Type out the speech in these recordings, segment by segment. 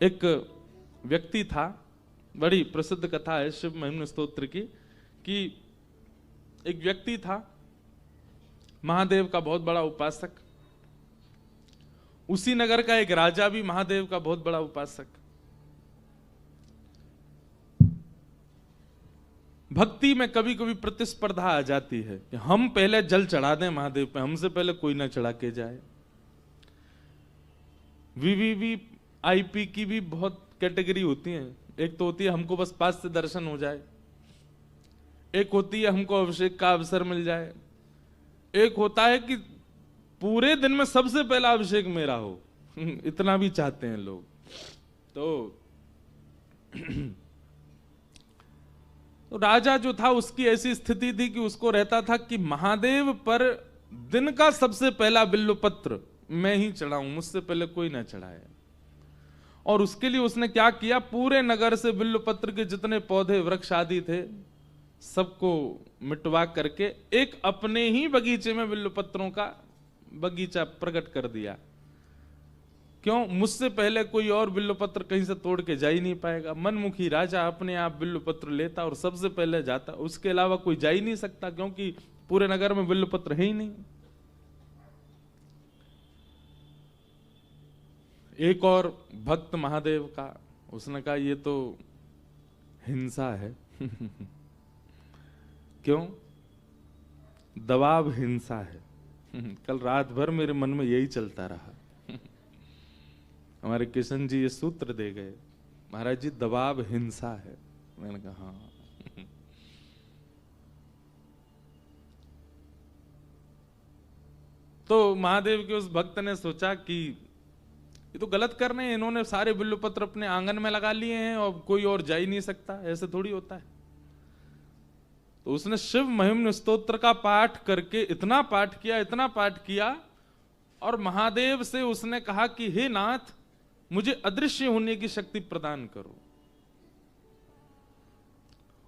एक व्यक्ति था, बड़ी प्रसिद्ध कथा है शिव महिम्न स्तोत्र की, कि एक व्यक्ति था महादेव का बहुत बड़ा उपासक। उसी नगर का एक राजा भी महादेव का बहुत बड़ा उपासक। भक्ति में कभी कभी प्रतिस्पर्धा आ जाती है कि हम पहले जल चढ़ा दें महादेव पे, हमसे पहले कोई ना चढ़ा के जाए। वीवीवीआईपी की भी बहुत कैटेगरी होती है। एक तो होती है हमको बस पास से दर्शन हो जाए, एक होती है हमको अभिषेक का अवसर मिल जाए, एक होता है कि पूरे दिन में सबसे पहला अभिषेक मेरा हो। इतना भी चाहते हैं लोग। तो राजा जो था उसकी ऐसी स्थिति थी कि उसको रहता था कि महादेव पर दिन का सबसे पहला बिल्व पत्र मैं ही चढ़ाऊं, मुझसे पहले कोई ना चढ़ाए। और उसके लिए उसने क्या किया, पूरे नगर से बिल्व पत्र के जितने पौधे वृक्ष आदि थे सबको मिटवा करके एक अपने ही बगीचे में बिल्व पत्रों का बगीचा प्रकट कर दिया। क्यों? मुझसे पहले कोई और बिल्व पत्र कहीं से तोड़ के जा ही नहीं पाएगा। मनमुखी राजा अपने आप बिल्व पत्र लेता और सबसे पहले जाता, उसके अलावा कोई जा ही नहीं सकता, क्योंकि पूरे नगर में बिल्व पत्र है ही नहीं। एक और भक्त महादेव का, उसने कहा ये तो हिंसा है। क्यों? दबाव हिंसा है। कल रात भर मेरे मन में यही चलता रहा। हमारे किशन जी ये सूत्र दे गए, महाराज जी दबाव हिंसा है। मैंने कहा हाँ। तो महादेव के उस भक्त ने सोचा कि ये तो गलत कर रहे हैं, इन्होंने सारे बिल्व पत्र अपने आंगन में लगा लिए हैं और कोई और जा ही नहीं सकता, ऐसे थोड़ी होता है। तो उसने शिव महिम्न स्तोत्र का पाठ करके इतना पाठ किया और महादेव से उसने कहा कि हे नाथ, मुझे अदृश्य होने की शक्ति प्रदान करो।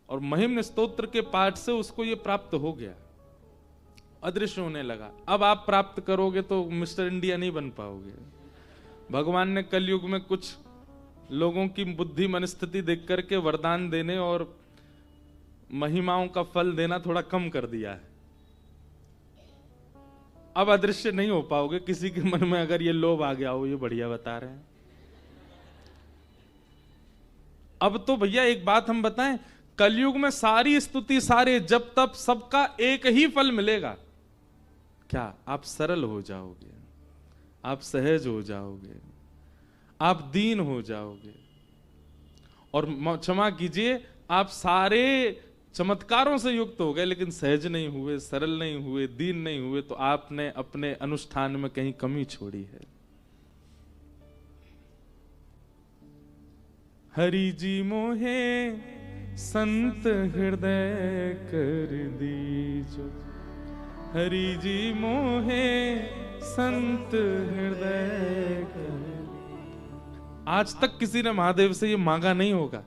और महिम्न स्तोत्र के पाठ से उसको यह प्राप्त हो गया, अदृश्य होने लगा। अब आप प्राप्त करोगे तो मिस्टर इंडिया नहीं बन पाओगे। भगवान ने कलयुग में कुछ लोगों की बुद्धि मनस्थिति देख करके वरदान देने और महिमाओं का फल देना थोड़ा कम कर दिया है। अब अदृश्य नहीं हो पाओगे। किसी के मन में अगर ये लोभ आ गया हो, ये बढ़िया बता रहे हैं। अब तो भैया एक बात हम बताएं, कलयुग में सारी स्तुति, सारे जप तप, सबका एक ही फल मिलेगा। क्या? आप सरल हो जाओगे, आप सहज हो जाओगे, आप दीन हो जाओगे। और क्षमा कीजिए, आप सारे चमत्कारों से युक्त हो गए लेकिन सहज नहीं हुए, सरल नहीं हुए, दीन नहीं हुए, तो आपने अपने अनुष्ठान में कहीं कमी छोड़ी है। हरि जी मोहे संत हृदय कर दीजो, हरि जी मोहे संत हृदय कर। आज तक किसी ने महादेव से ये मांगा नहीं होगा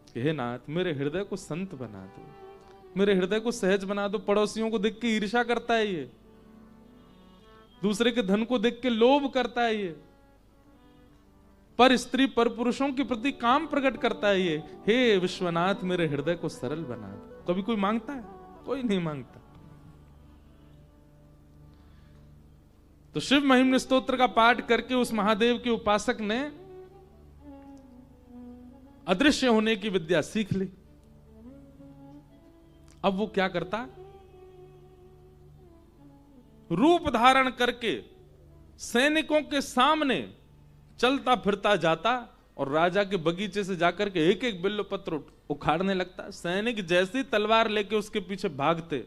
कि हे नाथ मेरे हृदय को संत बना दो, मेरे हृदय को सहज बना दो। पड़ोसियों को देख के ईर्ष्या करता है ये, दूसरे के धन को देख के लोभ करता है ये, पर स्त्री पर पुरुषों के प्रति काम प्रकट करता है ये। हे विश्वनाथ मेरे हृदय को सरल बना दो। कभी कोई मांगता है? कोई नहीं मांगता। तो शिव महिम्न स्तोत्र का पाठ करके उस महादेव के उपासक ने अदृश्य होने की विद्या सीख ली। अब वो क्या करता, रूप धारण करके सैनिकों के सामने चलता फिरता जाता और राजा के बगीचे से जाकर के एक एक बिल्व पत्र उखाड़ने लगता। सैनिक जैसी तलवार लेके उसके पीछे भागते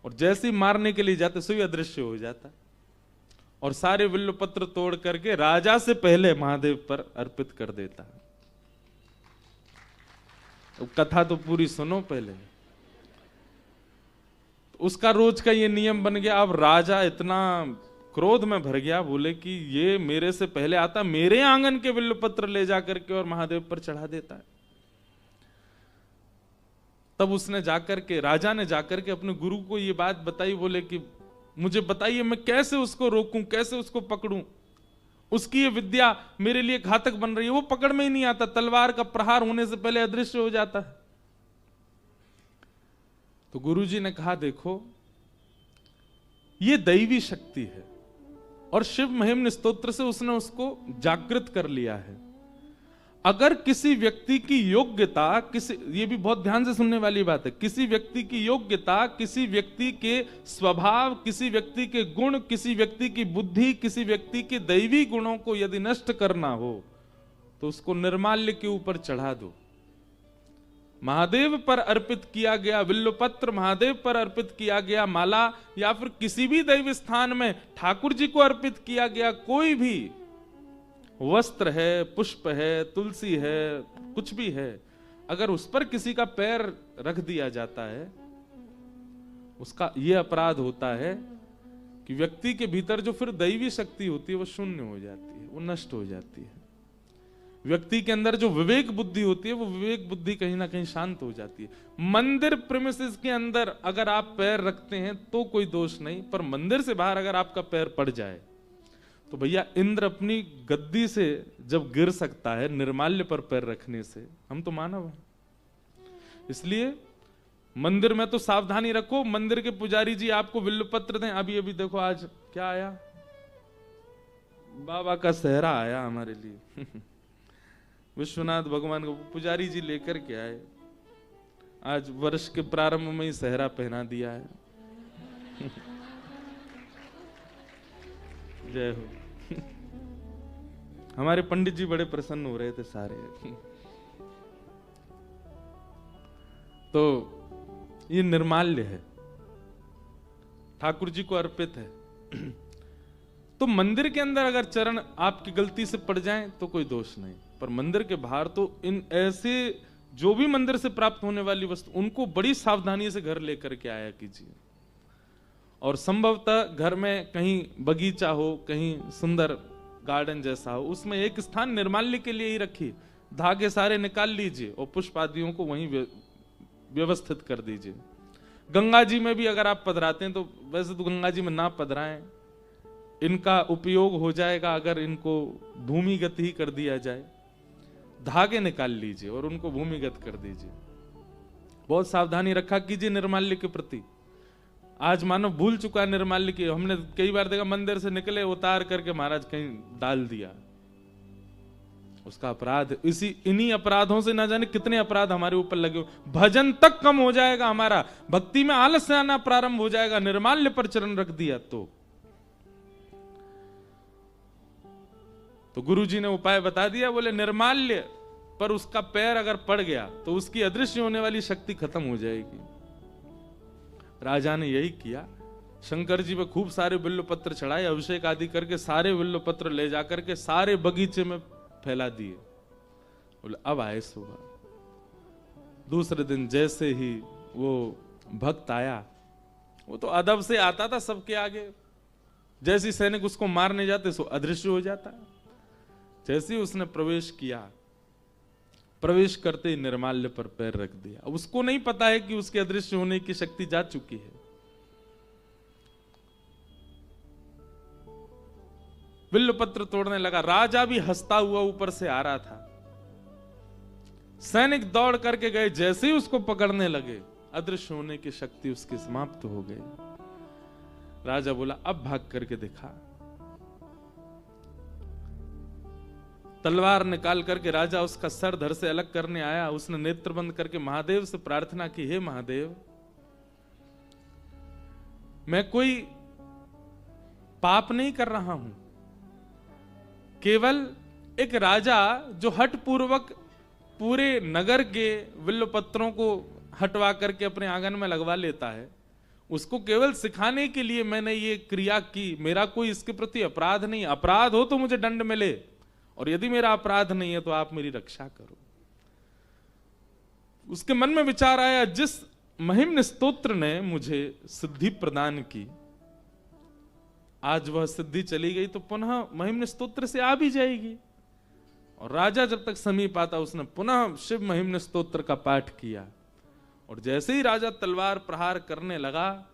और जैसी मारने के लिए जाते सो अदृश्य हो जाता और सारे बिल्व पत्र तोड़ करके राजा से पहले महादेव पर अर्पित कर देता। तो कथा तो पूरी सुनो पहले। तो उसका रोज का ये नियम बन गया। अब राजा इतना क्रोध में भर गया, बोले कि ये मेरे से पहले आता, मेरे आंगन के बिल्व पत्र ले जाकर के और महादेव पर चढ़ा देता है। तब उसने जाकर के, राजा ने जाकर के अपने गुरु को ये बात बताई। बोले कि मुझे बताइए मैं कैसे उसको रोकूं, कैसे उसको पकड़ूं। उसकी ये विद्या मेरे लिए घातक बन रही है, वो पकड़ में ही नहीं आता, तलवार का प्रहार होने से पहले अदृश्य हो जाता है। तो गुरुजी ने कहा देखो ये दैवी शक्ति है, और शिव महिम्न स्तोत्र से उसने उसको जागृत कर लिया है। अगर किसी व्यक्ति की योग्यता, ये भी बहुत ध्यान से सुनने वाली बात है, किसी व्यक्ति की योग्यता, किसी व्यक्ति के स्वभाव, किसी व्यक्ति के गुण, किसी व्यक्ति की बुद्धि, किसी व्यक्ति के दैवी गुणों को यदि नष्ट करना हो तो उसको निर्माल्य के ऊपर चढ़ा दो। महादेव पर अर्पित किया गया बिल्वपत्र, महादेव पर अर्पित किया गया माला, या फिर किसी भी दैव स्थान में ठाकुर जी को अर्पित किया गया कोई भी वस्त्र है, पुष्प है, तुलसी है, कुछ भी है, अगर उस पर किसी का पैर रख दिया जाता है, उसका यह अपराध होता है कि व्यक्ति के भीतर जो फिर दैवी शक्ति होती है वो शून्य हो जाती है, वो नष्ट हो जाती है। व्यक्ति के अंदर जो विवेक बुद्धि होती है वो विवेक बुद्धि कहीं ना कहीं शांत हो जाती है। मंदिर प्रेमिसेस के अंदर अगर आप पैर रखते हैं तो कोई दोष नहीं, पर मंदिर से बाहर अगर आपका पैर पड़ जाए तो भैया इंद्र अपनी गद्दी से जब गिर सकता है निर्माल्य पर पैर रखने से, हम तो मानव हैं। इसलिए मंदिर में तो सावधानी रखो। मंदिर के पुजारी जी आपको बिल्वपत्र दें। अभी अभी देखो आज क्या आया, बाबा का सेहरा आया हमारे लिए विश्वनाथ भगवान को पुजारी जी लेकर के आए। आज वर्ष के प्रारंभ में ही सेहरा पहना दिया है जय हो हमारे पंडित जी बड़े प्रसन्न हो रहे थे सारे तो ये निर्माल्य है, ठाकुर जी को अर्पित है। तो मंदिर के अंदर अगर चरण आपकी गलती से पड़ जाएं तो कोई दोष नहीं, पर मंदिर के बाहर तो इन ऐसे जो भी मंदिर से प्राप्त होने वाली वस्तु उनको बड़ी सावधानी से घर लेकर के आया कीजिए। और संभवतः घर में कहीं बगीचा हो, कहीं सुंदर गार्डन जैसा हो, उसमें एक स्थान निर्माल्य के लिए ही रखिए। धागे सारे निकाल लीजिए और पुष्प आदियों को वहीं व्यवस्थित कर दीजिए। गंगा जी में भी अगर आप पधराते हैं तो वैसे तो गंगा जी में ना पधराएं, इनका उपयोग हो जाएगा अगर इनको भूमिगत ही कर दिया जाए। धागे निकाल लीजिए और उनको भूमिगत कर दीजिए। बहुत सावधानी रखा कीजिए निर्माल्य के प्रति। आज मानव भूल चुका है निर्माल्य की। हमने कई बार देखा मंदिर से निकले उतार करके महाराज कहीं डाल दिया, उसका अपराध। इन्हीं अपराधों से ना जाने कितने अपराध हमारे ऊपर लगे हो। भजन तक कम हो जाएगा हमारा, भक्ति में आलस्य आना प्रारंभ हो जाएगा निर्माल्य पर चरण रख दिया तो गुरु जी ने उपाय बता दिया। बोले निर्माल्य पर उसका पैर अगर पड़ गया तो उसकी अदृश्य होने वाली शक्ति खत्म हो जाएगी। राजा ने यही किया। शंकर जी पे खूब सारे बिल्वपत्र चढ़ाए, अभिषेक आदि करके सारे बिल्वपत्र ले जाकर के सारे बगीचे में फैला दिए। बोले अब आए सुबह। दूसरे दिन जैसे ही वो भक्त आया, वो तो अदब से आता था सबके आगे, जैसे सैनिक उसको मारने जाते सो अदृश्य हो जाता। जैसे ही उसने प्रवेश किया, प्रवेश करते ही निर्माल्य पर पैर रख दिया। अब उसको नहीं पता है कि उसके अदृश्य होने की शक्ति जा चुकी है। बिल्वपत्र तोड़ने लगा। राजा भी हंसता हुआ ऊपर से आ रहा था। सैनिक दौड़ करके गए, जैसे ही उसको पकड़ने लगे अदृश्य होने की शक्ति उसकी समाप्त हो गई। राजा बोला अब भाग करके दिखा। तलवार निकाल करके राजा उसका सर धड़ से अलग करने आया। उसने नेत्र बंद करके महादेव से प्रार्थना की, हे महादेव, मैं कोई पाप नहीं कर रहा हूं, केवल एक राजा जो हठ पूर्वक पूरे नगर के बिल्वपत्रों को हटवा करके अपने आंगन में लगवा लेता है, उसको केवल सिखाने के लिए मैंने ये क्रिया की। मेरा कोई इसके प्रति अपराध नहीं। अपराध हो तो मुझे दंड मिले, और यदि मेरा अपराध नहीं है तो आप मेरी रक्षा करो। उसके मन में विचार आया, जिस महिम्न स्तोत्र ने मुझे सिद्धि प्रदान की, आज वह सिद्धि चली गई तो पुनः महिम्न स्तोत्र से आ भी जाएगी। और राजा जब तक समीप आता उसने पुनः शिव महिम्न स्तोत्र का पाठ किया। और जैसे ही राजा तलवार प्रहार करने लगा,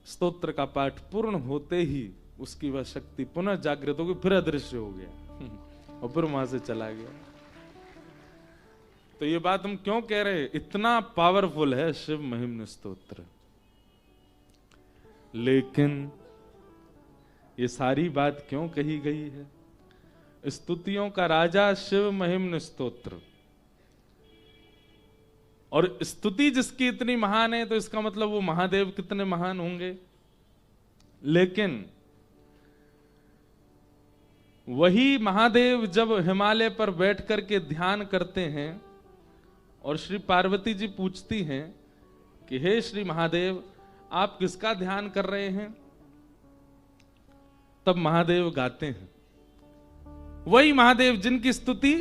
स्तोत्र का पाठ पूर्ण होते ही उसकी वह शक्ति पुनः जागृत हो गई, फिर अदृश्य हो गया और फिर वहां से चला गया। तो ये बात हम क्यों कह रहे हैं? इतना पावरफुल है शिव महिम्न स्तोत्र। लेकिन ये सारी बात क्यों कही गई है? स्तुतियों का राजा शिव महिम्न स्तोत्र, और स्तुति जिसकी इतनी महान है तो इसका मतलब वो महादेव कितने महान होंगे। लेकिन वही महादेव जब हिमालय पर बैठ करके ध्यान करते हैं और श्री पार्वती जी पूछती हैं कि हे श्री महादेव आप किसका ध्यान कर रहे हैं, तब महादेव गाते हैं। वही महादेव जिनकी स्तुति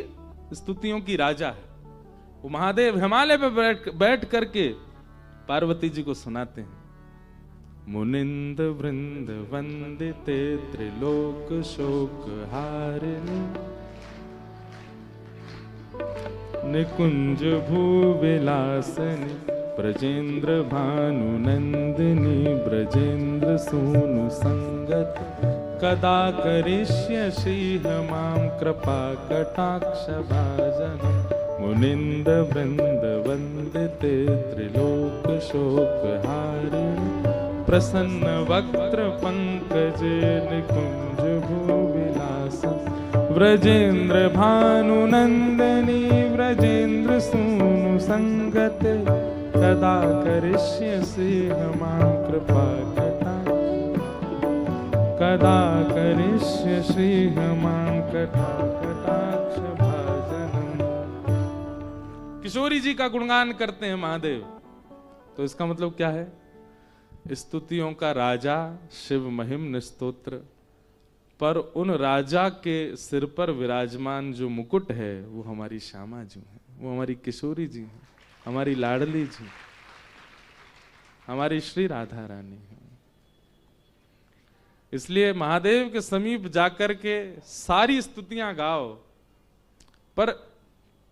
स्तुतियों की राजा है, वो महादेव हिमालय पर बैठ करके पार्वती जी को सुनाते हैं। मुनिंद वृंद वंदिते त्रिलोक शोक हारिणी, निकुंज भूविलासनी, ब्रजेंद्र भानु नंदिनी, ब्रजेंद्र सूनु संगत, कदा करिष्यसि मां कृपा कटाक्ष भाजनम्। मुनिंद वृंद वंदिते त्रिलोक शोक हारिणी, प्रसन्न वक्त्र पंकज निकुंज भूविलास, ब्रजेंद्र भानु नंदिनी, ब्रजेंद्र सूनु संगत, कदा करिष्यसि मां कृपा कटाक्ष, कदा करिष्यसि मां कटाक्ष भाजनम्। किशोरी जी का गुणगान करते हैं महादेव, तो इसका मतलब क्या है? स्तुतियों का राजा शिव महिम्न स्तोत्र, पर उन राजा के सिर पर विराजमान जो मुकुट है वो हमारी श्यामा जी है, वो हमारी किशोरी जी है, हमारी लाडली जी, हमारी श्री राधा रानी है। इसलिए महादेव के समीप जाकर के सारी स्तुतियां गाओ, पर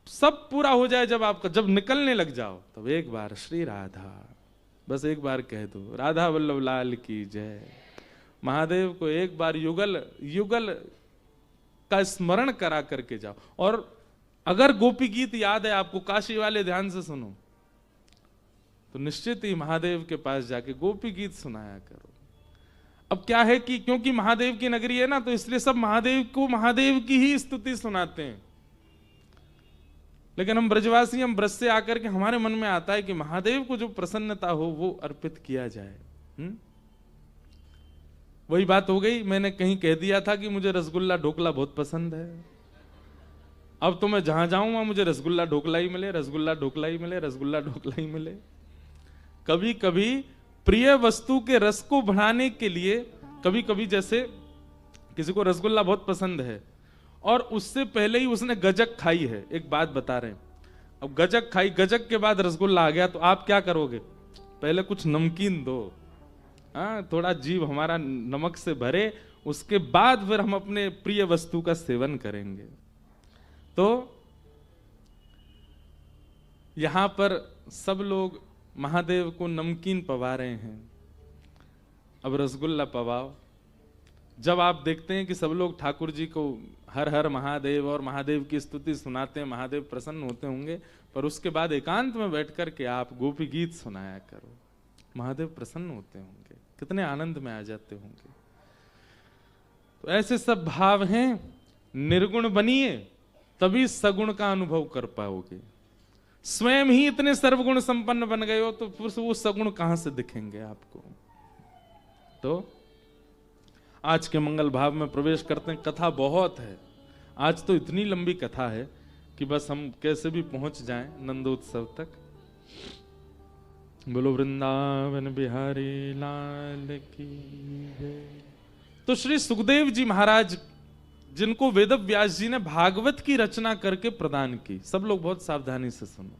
सब पूरा हो जाए जब आपका, जब निकलने लग जाओ तब एक बार श्री राधा, बस एक बार कह दो, राधा वल्लभ लाल की जय। महादेव को एक बार युगल युगल का स्मरण करा करके जाओ। और अगर गोपी गीत याद है आपको, काशी वाले ध्यान से सुनो, तो निश्चित ही महादेव के पास जाके गोपी गीत सुनाया करो। अब क्या है कि क्योंकि महादेव की नगरी है ना, तो इसलिए सब महादेव को महादेव की ही स्तुति सुनाते हैं। लेकिन हम ब्रजवासी, हम ब्रज से आकर के हमारे मन में आता है कि महादेव को जो प्रसन्नता हो वो अर्पित किया जाए। वही बात हो गई, मैंने कहीं कह दिया था कि मुझे रसगुल्ला ढोकला बहुत पसंद है। अब तो मैं जहां जाऊं वहां मुझे रसगुल्ला ढोकला ही मिले, रसगुल्ला ढोकला ही मिले, रसगुल्ला ढोकला ही मिले। कभी कभी प्रिय वस्तु के रस को बढ़ाने के लिए, कभी कभी जैसे किसी को रसगुल्ला बहुत पसंद है और उससे पहले ही उसने गजक खाई है, एक बात बता रहे हैं, अब गजक खाई, गजक के बाद रसगुल्ला आ गया, तो आप क्या करोगे? पहले कुछ नमकीन दो, हाँ, थोड़ा जीभ हमारा नमक से भरे, उसके बाद फिर हम अपने प्रिय वस्तु का सेवन करेंगे। तो यहां पर सब लोग महादेव को नमकीन पवा रहे हैं, अब रसगुल्ला पवाओ। जब आप देखते हैं कि सब लोग ठाकुर जी को हर हर महादेव और महादेव की स्तुति सुनाते हैं, महादेव प्रसन्न होते होंगे, पर उसके बाद एकांत में बैठ कर के आप गोपी गीत सुनाया करो, महादेव प्रसन्न होते होंगे, कितने आनंद में आ जाते होंगे। तो ऐसे सब भाव हैं। निर्गुण बनिए तभी सगुण का अनुभव कर पाओगे। स्वयं ही इतने सर्वगुण संपन्न बन गए हो तो फिर वो सगुण कहां से दिखेंगे आपको। तो आज के मंगल भाव में प्रवेश करते हैं। कथा बहुत है, आज तो इतनी लंबी कथा है कि बस हम कैसे भी पहुंच जाएं नंदोत्सव तक। बोलो वृंदावन बिहारी लाल की जय। तो श्री सुखदेव जी महाराज, जिनको वेद व्यास जी ने भागवत की रचना करके प्रदान की, सब लोग बहुत सावधानी से सुनो।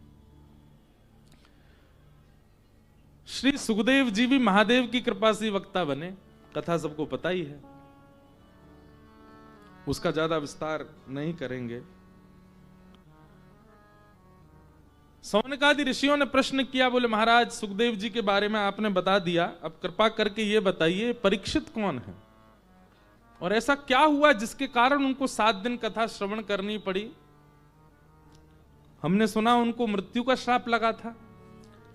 श्री सुखदेव जी भी महादेव की कृपा से वक्ता बने, कथा सबको पता ही है, उसका ज्यादा विस्तार नहीं करेंगे। सौनकादि ऋषियों ने प्रश्न किया, बोले महाराज सुखदेव जी के बारे में आपने बता दिया, अब कृपा करके ये बताइए परीक्षित कौन है। और ऐसा क्या हुआ जिसके कारण उनको 7 दिन कथा श्रवण करनी पड़ी? हमने सुना उनको मृत्यु का श्राप लगा था।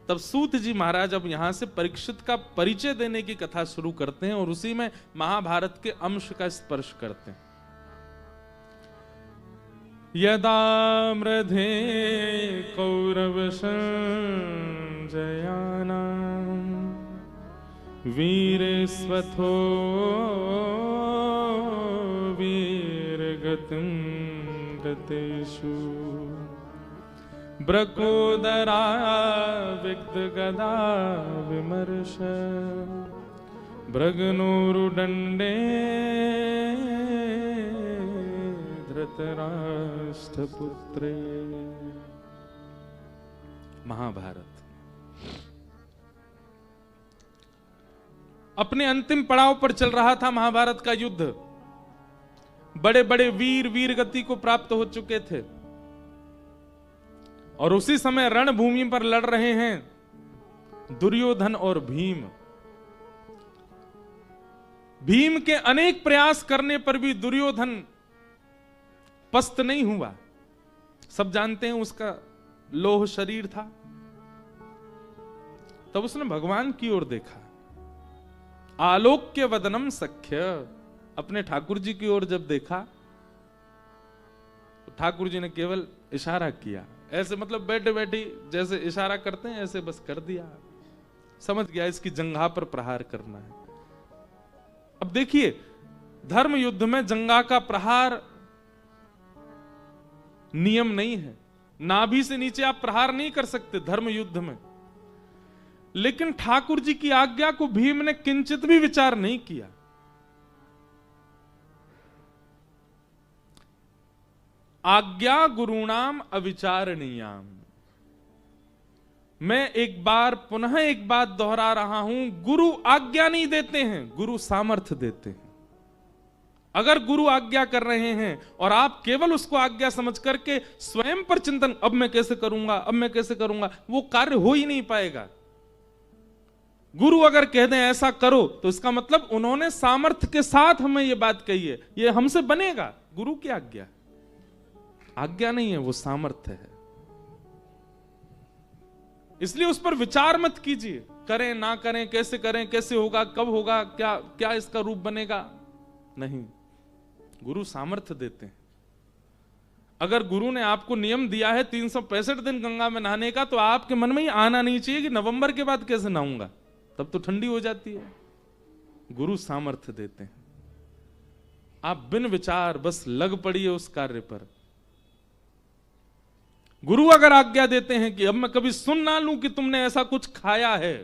तब सूत जी महाराज अब यहां से परीक्षित का परिचय देने की कथा शुरू करते हैं और उसी में महाभारत के अंश का स्पर्श करते हैं। यदा मृधे कौरव संजयानां वीरस्वथो वीरगतिं गतेषु ब्रकोदरा विग्धगदा विमर्श भृगनोरुदण्डे धृतराष्ट्रपुत्रे। महाभारत अपने अंतिम पड़ाव पर चल रहा था। महाभारत का युद्ध, बड़े बड़े वीर वीर गति को प्राप्त हो चुके थे और उसी समय रणभूमि पर लड़ रहे हैं दुर्योधन और भीम। भीम के अनेक प्रयास करने पर भी दुर्योधन पस्त नहीं हुआ। सब जानते हैं उसका लोह शरीर था। तब उसने भगवान की ओर देखा। आलोक्य वदनम सख्य, अपने ठाकुर जी की ओर जब देखा तो ठाकुर जी ने केवल इशारा किया, ऐसे मतलब बैठे बैठी जैसे इशारा करते हैं ऐसे बस कर दिया। समझ गया इसकी जंघा पर प्रहार करना है। अब देखिए, धर्म युद्ध में जंघा का प्रहार नियम नहीं है। नाभि से नीचे आप प्रहार नहीं कर सकते धर्म युद्ध में। लेकिन ठाकुर जी की आज्ञा को भीम ने किंचित भी विचार नहीं किया। आज्ञा गुरुणाम अविचारणीयाम। मैं एक बार पुनः एक बात दोहरा रहा हूं, गुरु आज्ञा नहीं देते हैं, गुरु सामर्थ्य देते हैं। अगर गुरु आज्ञा कर रहे हैं और आप केवल उसको आज्ञा समझ करके स्वयं पर चिंतन, अब मैं कैसे करूंगा, अब मैं कैसे करूंगा, वो कार्य हो ही नहीं पाएगा। गुरु अगर कह दें ऐसा करो तो इसका मतलब उन्होंने सामर्थ्य के साथ हमें ये बात कही है, ये हमसे बनेगा। गुरु की आज्ञा, आज्ञा नहीं है, वो सामर्थ्य है। इसलिए उस पर विचार मत कीजिए, करें ना करें, कैसे करें, कैसे होगा, कब होगा, क्या क्या इसका रूप बनेगा। नहीं, गुरु सामर्थ्य देते हैं। अगर गुरु ने आपको नियम दिया है 365 दिन गंगा में नहाने का, तो आपके मन में ही आना नहीं चाहिए कि नवंबर के बाद कैसे नहाऊंगा, तब तो ठंडी हो जाती है। गुरु सामर्थ्य देते हैं। आप बिन विचार बस लग पड़िए उस कार्य पर। गुरु अगर आज्ञा देते हैं कि अब मैं कभी सुन ना लूं कि तुमने ऐसा कुछ खाया है,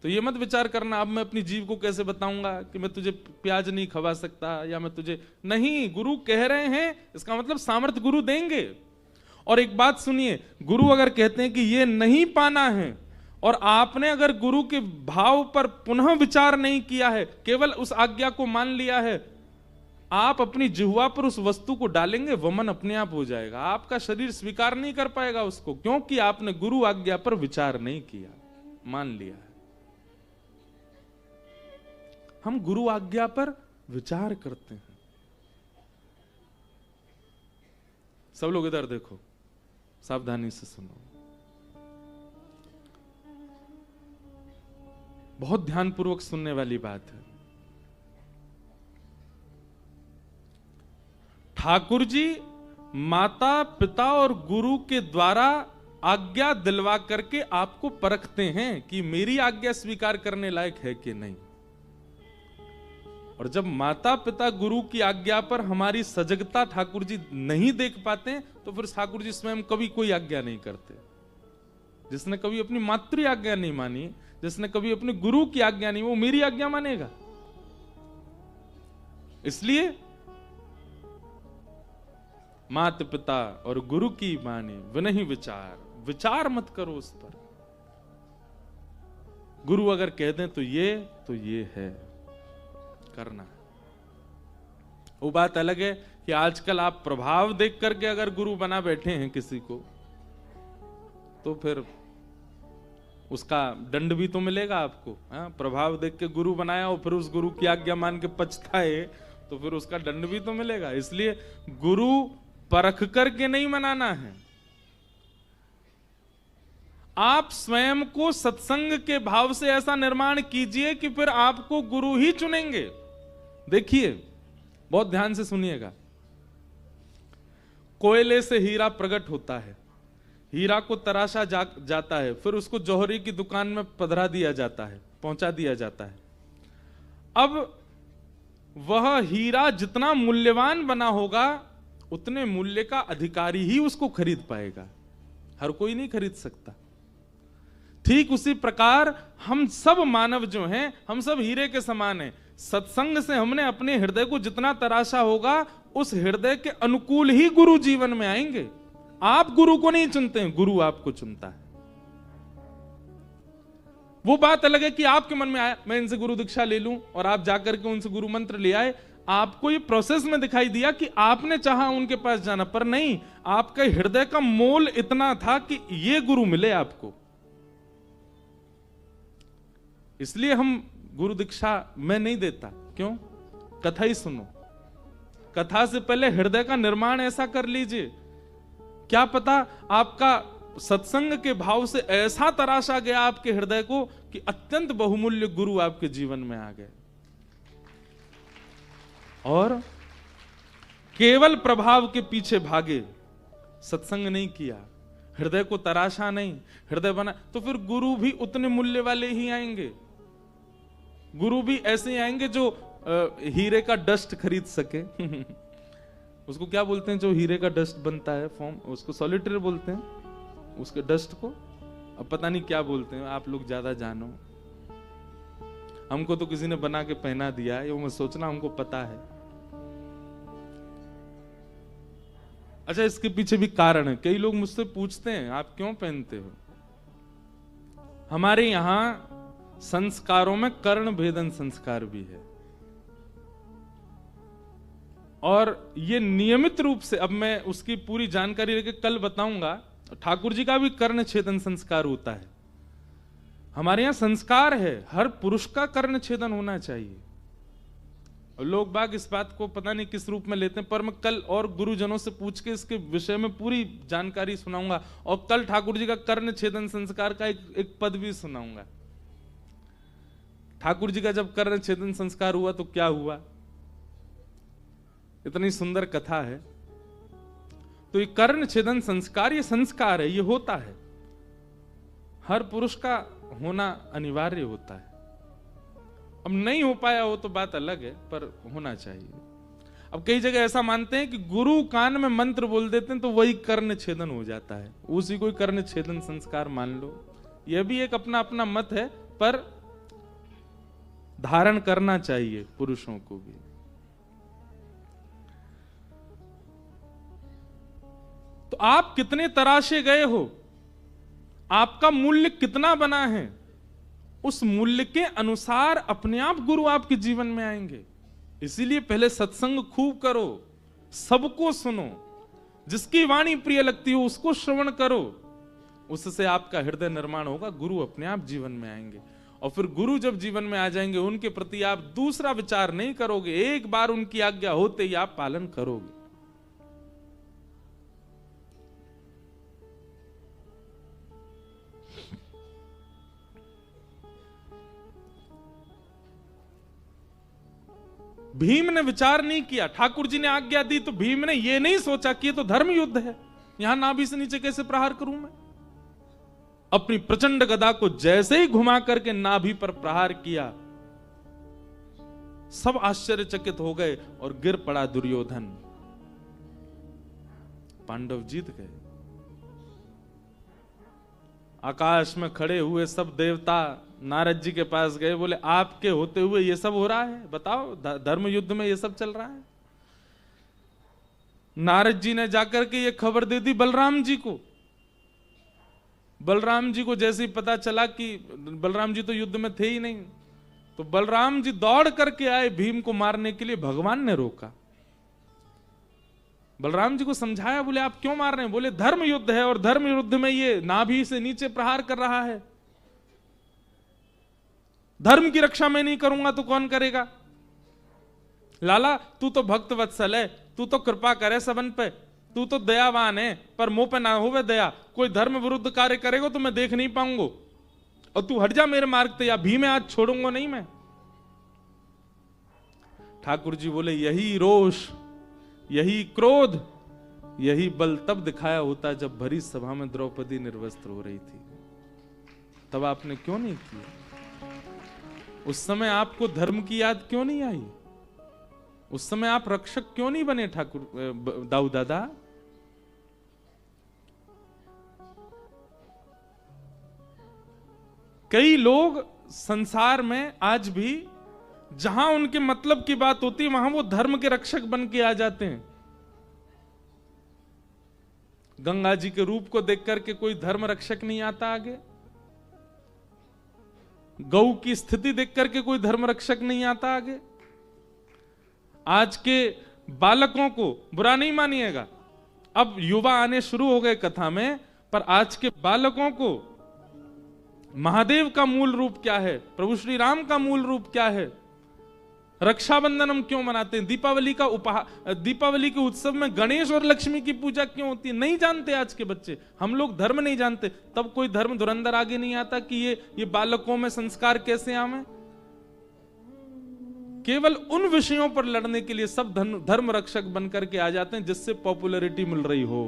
तो ये मत विचार करना अब मैं अपनी जीव को कैसे बताऊंगा कि मैं तुझे प्याज नहीं खवा सकता या मैं तुझे नहीं। गुरु कह रहे हैं, इसका मतलब सामर्थ्य गुरु देंगे। और एक बात सुनिए, गुरु अगर कहते हैं कि ये नहीं पाना है और आपने अगर गुरु के भाव पर पुनः विचार नहीं किया है, केवल उस आज्ञा को मान लिया है, आप अपनी जिह्वा पर उस वस्तु को डालेंगे, वमन अपने आप हो जाएगा। आपका शरीर स्वीकार नहीं कर पाएगा उसको, क्योंकि आपने गुरु आज्ञा पर विचार नहीं किया, मान लिया है। हम गुरु आज्ञा पर विचार करते हैं। सब लोग इधर देखो, सावधानी से सुनो, बहुत ध्यानपूर्वक सुनने वाली बात है। ठाकुर जी माता पिता और गुरु के द्वारा आज्ञा दिलवा करके आपको परखते हैं कि मेरी आज्ञा स्वीकार करने लायक है कि नहीं। और जब माता पिता गुरु की आज्ञा पर हमारी सजगता ठाकुर जी नहीं देख पाते, तो फिर ठाकुर जी स्वयं कभी कोई आज्ञा नहीं करते। जिसने कभी अपनी मातृ आज्ञा नहीं मानी, जिसने कभी अपने गुरु की आज्ञा नहीं, वो मेरी आज्ञा मानेगा। इसलिए माता पिता और गुरु की माने विनहि विचार, विचार मत करो उस पर। गुरु अगर कह दें तो ये है, करना है। वो बात अलग है कि आजकल आप प्रभाव देख करके अगर गुरु बना बैठे हैं किसी को, तो फिर उसका दंड भी तो मिलेगा आपको। प्रभाव देख के गुरु बनाया और फिर उस गुरु की आज्ञा मान के पछताए, तो फिर उसका दंड भी तो मिलेगा। इसलिए गुरु परख करके नहीं मनाना है। आप स्वयं को सत्संग के भाव से ऐसा निर्माण कीजिए कि फिर आपको गुरु ही चुनेंगे। देखिए, बहुत ध्यान से सुनिएगा। कोयले से हीरा प्रकट होता है, हीरा को तराशा जाता है, फिर उसको जौहरी की दुकान में पधरा दिया जाता है, पहुंचा दिया जाता है। अब वह हीरा जितना मूल्यवान बना होगा उतने मूल्य का अधिकारी ही उसको खरीद पाएगा, हर कोई नहीं खरीद सकता। ठीक उसी प्रकार हम सब मानव जो हैं, हम सब हीरे के समान हैं। सत्संग से हमने अपने हृदय को जितना तराशा होगा उस हृदय के अनुकूल ही गुरु जीवन में आएंगे। आप गुरु को नहीं चुनते हैं, गुरु आपको चुनता है। वो बात अलग है कि आपके मन में आया मैं इनसे गुरु दीक्षा ले लूं और आप जाकर के उनसे गुरु मंत्र ले आए, आपको ये प्रोसेस में दिखाई दिया कि आपने चाहा उनके पास जाना, पर नहीं, आपका हृदय का मोल इतना था कि ये गुरु मिले आपको। इसलिए हम गुरु दीक्षा मैं नहीं देता। क्यों? कथा ही सुनो। कथा से पहले हृदय का निर्माण ऐसा कर लीजिए, क्या पता आपका सत्संग के भाव से ऐसा तराशा गया आपके हृदय को कि अत्यंत बहुमूल्य गुरु आपके जीवन में आ गए। और केवल प्रभाव के पीछे भागे, सत्संग नहीं किया, हृदय को तराशा नहीं, हृदय बना, तो फिर गुरु भी उतने मूल्य वाले ही आएंगे। गुरु भी ऐसे ही आएंगे जो हीरे का डस्ट खरीद सके। उसको क्या बोलते हैं जो हीरे का डस्ट बनता है फॉर्म, उसको सॉलिटेयर बोलते हैं उसके डस्ट को। अब पता नहीं क्या बोलते हैं, आप लोग ज्यादा जानो। हमको तो किसी ने बना के पहना दिया है, ये मैं सोचना हमको पता है। अच्छा, इसके पीछे भी कारण है। कई लोग मुझसे पूछते हैं आप क्यों पहनते हो। हमारे यहां संस्कारों में कर्ण भेदन संस्कार भी है, और ये नियमित रूप से, अब मैं उसकी पूरी जानकारी लेके कल बताऊंगा, ठाकुर जी का भी कर्ण छेदन संस्कार होता है। हमारे यहां संस्कार है, हर पुरुष का कर्ण छेदन होना चाहिए। और लोग बाग इस बात को पता नहीं किस रूप में लेते हैं, पर मैं कल और गुरुजनों से पूछ के इसके विषय में पूरी जानकारी सुनाऊंगा। और कल ठाकुर जी का कर्ण छेदन संस्कार का एक पद भी सुनाऊंगा। ठाकुर जी का जब कर्ण छेदन संस्कार हुआ तो क्या हुआ, इतनी सुंदर कथा है। तो ये कर्ण छेदन संस्कार, ये संस्कार है, ये होता है, हर पुरुष का होना अनिवार्य होता है। अब नहीं हो पाया हो तो बात अलग है, पर होना चाहिए। अब कई जगह ऐसा मानते हैं कि गुरु कान में मंत्र बोल देते हैं तो वही कर्ण छेदन हो जाता है, उसी को कर्ण छेदन संस्कार मान लो। यह भी एक अपना अपना मत है, पर धारण करना चाहिए पुरुषों को भी। तो आप कितने तराशे गए हो, आपका मूल्य कितना बना है, उस मूल्य के अनुसार अपने आप गुरु आपके जीवन में आएंगे। इसीलिए पहले सत्संग खूब करो, सबको सुनो, जिसकी वाणी प्रिय लगती हो उसको श्रवण करो, उससे आपका हृदय निर्माण होगा, गुरु अपने आप जीवन में आएंगे। और फिर गुरु जब जीवन में आ जाएंगे, उनके प्रति आप दूसरा विचार नहीं करोगे, एक बार उनकी आज्ञा होते ही आप पालन करोगे। भीम ने विचार नहीं किया, ठाकुर जी ने आज्ञा दी तो भीम ने यह नहीं सोचा कि ये तो धर्म युद्ध है, यहां नाभि से नीचे कैसे प्रहार करूं मैं। अपनी प्रचंड गदा को जैसे ही घुमा करके नाभि पर प्रहार किया, सब आश्चर्यचकित हो गए और गिर पड़ा दुर्योधन। पांडव जीत गए। आकाश में खड़े हुए सब देवता नारद जी के पास गए, बोले आपके होते हुए ये सब हो रहा है, बताओ धर्म युद्ध में ये सब चल रहा है। नारद जी ने जाकर के ये खबर दे दी बलराम जी को। बलराम जी को जैसे ही पता चला कि बलराम जी तो युद्ध में थे ही नहीं, तो बलराम जी दौड़ करके आए भीम को मारने के लिए। भगवान ने रोका, बलराम जी को समझाया, बोले आप क्यों मार रहे हैं। बोले धर्म युद्ध है और धर्म युद्ध में ये नाभि से नीचे प्रहार कर रहा है, धर्म की रक्षा मैं नहीं करूंगा तो कौन करेगा। लाला तू तो भक्त वत्सल है, तू तो कृपा करे सबन पे, तू तो दयावान है, पर मुंह पे ना होवे दया, कोई धर्म विरुद्ध कार्य करेगा तो मैं देख नहीं पाऊंगा, और तू हट जा मेरे मार्ग पे, या भी मैं आज छोड़ूंगा नहीं मैं। ठाकुर जी बोले यही रोष, यही क्रोध, यही बल तब दिखाया होता जब भरी सभा में द्रौपदी निर्वस्त्र हो रही थी, तब आपने क्यों नहीं किया? उस समय आपको धर्म की याद क्यों नहीं आई? उस समय आप रक्षक क्यों नहीं बने ठाकुर दाऊ दादा? कई लोग संसार में आज भी जहां उनके मतलब की बात होती है वहां वो धर्म के रक्षक बन के आ जाते हैं। गंगा जी के रूप को देख करके कोई धर्म रक्षक नहीं आता आगे, गौ की स्थिति देख करके कोई धर्म रक्षक नहीं आता आगे। आज के बालकों को बुरा नहीं मानिएगा, अब युवा आने शुरू हो गए कथा में, पर आज के बालकों को महादेव का मूल रूप क्या है, प्रभु श्री राम का मूल रूप क्या है, रक्षाबंधन हम क्यों मनाते हैं, दीपावली के उत्सव में गणेश और लक्ष्मी की पूजा क्यों होती है, नहीं जानते आज के बच्चे। हम लोग धर्म नहीं जानते, तब कोई धर्म धुरंधर आगे नहीं आता कि ये बालकों में संस्कार कैसे आवे। केवल उन विषयों पर लड़ने के लिए सब धर्म रक्षक बनकर के आ जाते हैं जिससे पॉपुलैरिटी मिल रही हो।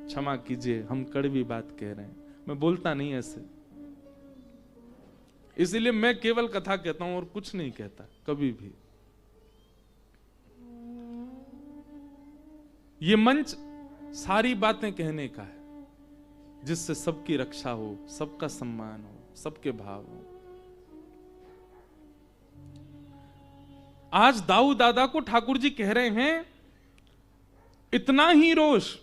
क्षमा कीजिए, हम कड़वी बात कह रहे हैं, मैं बोलता नहीं ऐसे, इसीलिए मैं केवल कथा कहता हूं और कुछ नहीं कहता कभी भी। ये मंच सारी बातें कहने का है जिससे सबकी रक्षा हो, सबका सम्मान हो, सबके भाव हो। आज दाऊ दादा को ठाकुर जी कह रहे हैं इतना ही रोष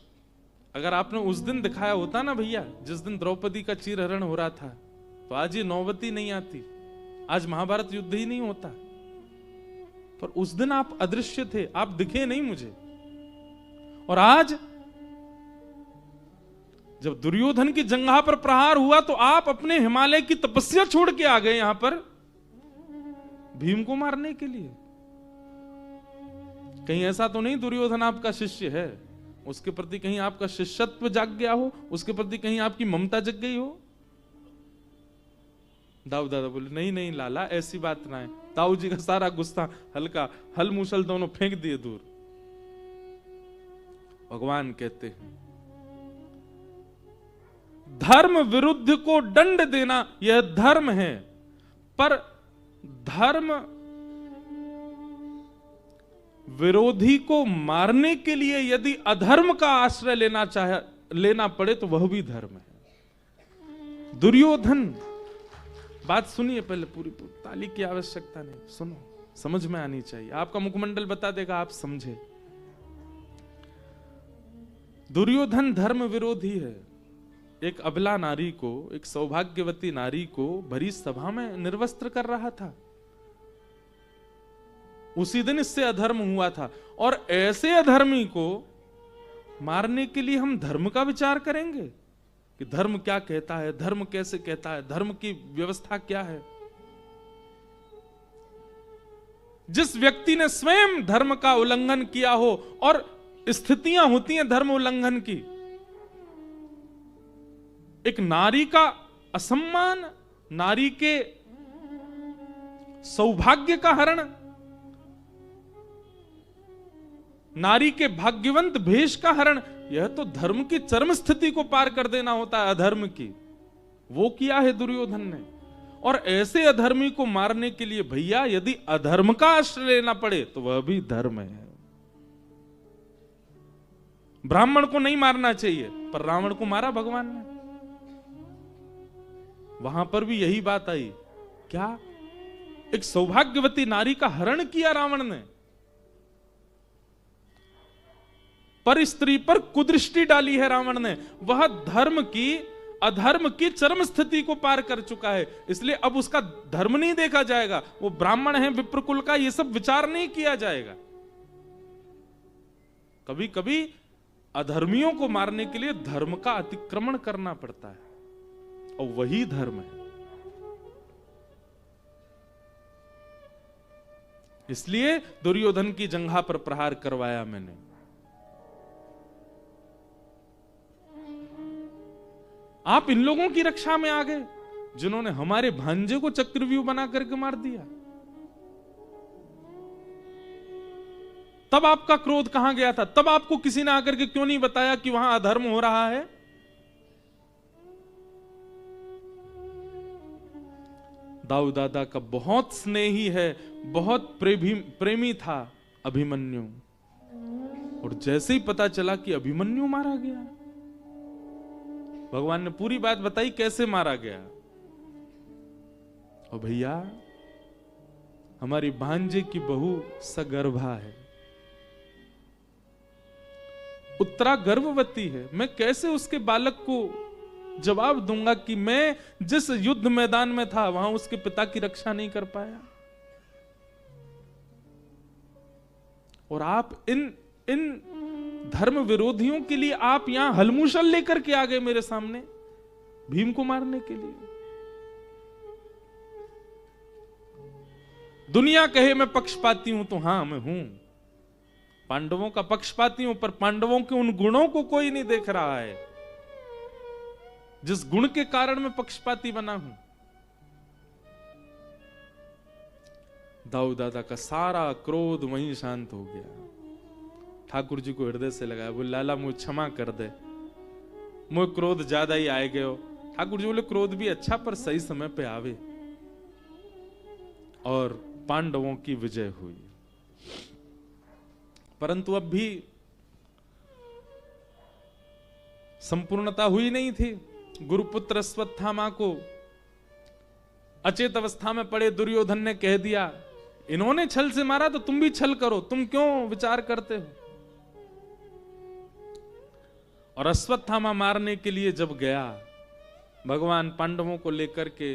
अगर आपने उस दिन दिखाया होता ना भैया, जिस दिन द्रौपदी का चीरहरण हो रहा था, तो आज ये नौबती नहीं आती, आज महाभारत युद्ध ही नहीं होता। पर उस दिन आप अदृश्य थे, आप दिखे नहीं मुझे। और आज जब दुर्योधन की जंघा पर प्रहार हुआ तो आप अपने हिमालय की तपस्या छोड़ के आ गए यहां पर भीम को मारने के लिए। कहीं ऐसा तो नहीं दुर्योधन आपका शिष्य है, उसके प्रति कहीं आपका शिष्यत्व जाग गया हो, उसके प्रति कहीं आपकी ममता जग गई हो? दाऊ दादा बोले नहीं नहीं लाला, ऐसी बात ना है। दाऊ जी का सारा गुस्सा हल्का, हल मुसल दोनों फेंक दिए दूर। भगवान कहते हैं धर्म विरुद्ध को दंड देना यह धर्म है, पर धर्म विरोधी को मारने के लिए यदि अधर्म का आश्रय लेना पड़े तो वह भी धर्म है। दुर्योधन, बात सुनिए पहले पूरी, ताली की आवश्यकता नहीं, सुनो, समझ में आनी चाहिए, आपका मुखमंडल बता देगा, आप समझे। दुर्योधन धर्म विरोधी है। एक अबला नारी को, एक सौभाग्यवती नारी को भरी सभा में निर्वस्त्र कर रहा था। उसी दिन इससे अधर्म हुआ था, और ऐसे अधर्मी को मारने के लिए हम धर्म का विचार करेंगे कि धर्म क्या कहता है, धर्म कैसे कहता है, धर्म की व्यवस्था क्या है। जिस व्यक्ति ने स्वयं धर्म का उल्लंघन किया हो, और स्थितियां होती हैं धर्म उल्लंघन की, एक नारी का असम्मान, नारी के सौभाग्य का हरण, नारी के भाग्यवंत भेष का हरण, यह तो धर्म की चरम स्थिति को पार कर देना होता है अधर्म की। वो किया है दुर्योधन ने। और ऐसे अधर्मी को मारने के लिए भैया यदि अधर्म का आश्रय लेना पड़े तो वह भी धर्म है। ब्राह्मण को नहीं मारना चाहिए, पर रावण को मारा भगवान ने। वहां पर भी यही बात आई, क्या एक सौभाग्यवती नारी का हरण किया रावण ने, पर स्त्री पर कुदृष्टि डाली है रावण ने। वह धर्म की अधर्म की चरम स्थिति को पार कर चुका है, इसलिए अब उसका धर्म नहीं देखा जाएगा। वो ब्राह्मण है, विप्रकुल का, ये सब विचार नहीं किया जाएगा। कभी कभी अधर्मियों को मारने के लिए धर्म का अतिक्रमण करना पड़ता है, और वही धर्म है। इसलिए दुर्योधन की जंघा पर प्रहार करवाया मैंने। आप इन लोगों की रक्षा में आ गए जिन्होंने हमारे भांजे को चक्रव्यूह बना करके मार दिया। तब आपका क्रोध कहां गया था? तब आपको किसी ने आकर के क्यों नहीं बताया कि वहां अधर्म हो रहा है? दाऊ दादा का बहुत स्नेही है, बहुत प्रेमी था अभिमन्यु, और जैसे ही पता चला कि अभिमन्यु मारा गया, भगवान ने पूरी बात बताई कैसे मारा गया। और भैया हमारी भांजे की बहू सगर्भा है, उत्तरा गर्भवती है। मैं कैसे उसके बालक को जवाब दूंगा कि मैं जिस युद्ध मैदान में था वहां उसके पिता की रक्षा नहीं कर पाया? और आप इन धर्म विरोधियों के लिए आप यहां हलमुशल लेकर के आ गए मेरे सामने भीम को मारने के लिए। दुनिया कहे मैं पक्षपाती हूं तो हां मैं हूं, पांडवों का पक्षपाती हूं, पर पांडवों के उन गुणों को कोई नहीं देख रहा है जिस गुण के कारण मैं पक्षपाती बना हूं। दाऊ दादा का सारा क्रोध वहीं शांत हो गया। ठाकुर जी को हृदय से लगाया, बोले लाला मुझे क्षमा कर दे, मुझे क्रोध ज्यादा ही आए गए हो। ठाकुर जी बोले क्रोध भी अच्छा पर सही समय पे आवे, और पांडवों की विजय हुई। परंतु अब भी संपूर्णता हुई नहीं थी। गुरुपुत्र अश्वत्थामा को अचेत अवस्था में पड़े दुर्योधन ने कह दिया, इन्होंने छल से मारा तो तुम भी छल करो, तुम क्यों विचार करते हो? और अश्वत्थामा मारने के लिए जब गया, भगवान पांडवों को लेकर के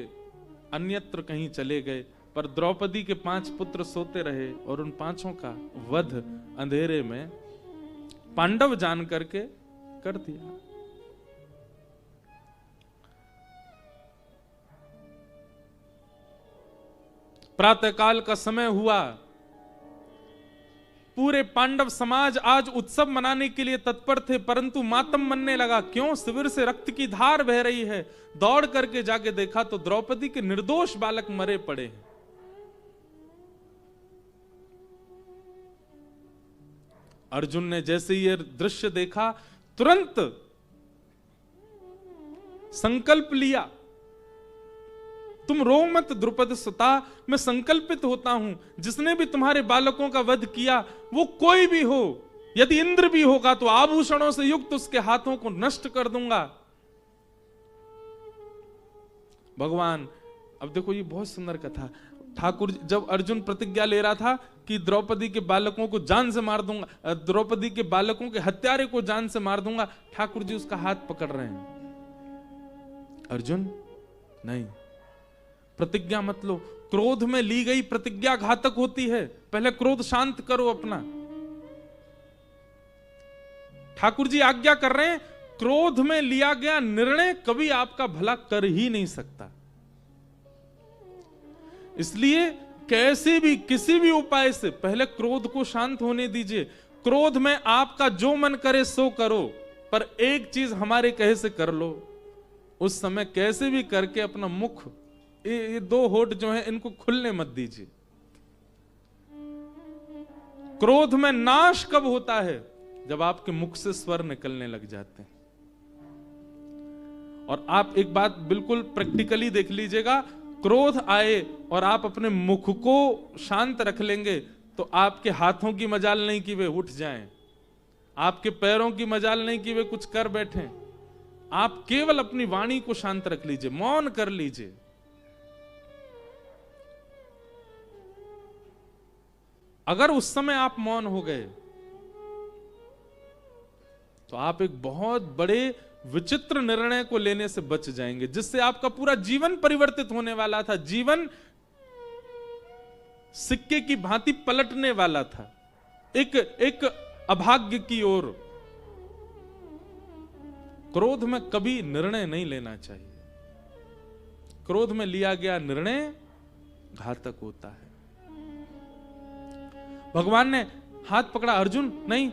अन्यत्र कहीं चले गए, पर द्रौपदी के 5 पुत्र सोते रहे और उन 5 का वध अंधेरे में पांडव जान करके कर दिया। प्रातःकाल का समय हुआ, पूरे पांडव समाज आज उत्सव मनाने के लिए तत्पर थे, परंतु मातम मनने लगा। क्यों? शिविर से रक्त की धार बह रही है। दौड़ करके जाके देखा तो द्रौपदी के निर्दोष बालक मरे पड़े हैं। अर्जुन ने जैसे ये दृश्य देखा, तुरंत संकल्प लिया, तुम रो मत द्रुपद सुता, मैं संकल्पित होता हूं, जिसने भी तुम्हारे बालकों का वध किया वो कोई भी हो, यदि इंद्र भी होगा तो आभूषणों से युक्त उसके हाथों को नष्ट कर दूंगा। भगवान, अब देखो ये बहुत सुंदर कथा। ठाकुर जब अर्जुन प्रतिज्ञा ले रहा था कि द्रौपदी के बालकों को जान से मार दूंगा, द्रौपदी के बालकों के हत्यारे को जान से मार दूंगा, ठाकुर जी उसका हाथ पकड़ रहे हैं। अर्जुन नहीं, प्रतिज्ञा मत लो। क्रोध में ली गई प्रतिज्ञा घातक होती है, पहले क्रोध शांत करो अपना। ठाकुर जी आज्ञा कर रहे हैं, क्रोध में लिया गया निर्णय कभी आपका भला कर ही नहीं सकता। इसलिए कैसे भी किसी भी उपाय से पहले क्रोध को शांत होने दीजिए। क्रोध में आपका जो मन करे सो करो, पर एक चीज हमारे कहे से कर लो। उस समय कैसे भी करके अपना मुख, ये 2 होठ जो है इनको खुलने मत दीजिए। क्रोध में नाश कब होता है? जब आपके मुख से स्वर निकलने लग जाते हैं। और आप एक बात बिल्कुल प्रैक्टिकली देख लीजिएगा, क्रोध आए और आप अपने मुख को शांत रख लेंगे तो आपके हाथों की मजाल नहीं कि वे उठ जाएं, आपके पैरों की मजाल नहीं कि वे कुछ कर बैठें। आप केवल अपनी वाणी को शांत रख लीजिए, मौन कर लीजिए। अगर उस समय आप मौन हो गए तो आप एक बहुत बड़े विचित्र निर्णय को लेने से बच जाएंगे, जिससे आपका पूरा जीवन परिवर्तित होने वाला था। जीवन सिक्के की भांति पलटने वाला था, एक अभाग्य की ओर। क्रोध में कभी निर्णय नहीं लेना चाहिए। क्रोध में लिया गया निर्णय घातक होता है। भगवान ने हाथ पकड़ा, अर्जुन नहीं,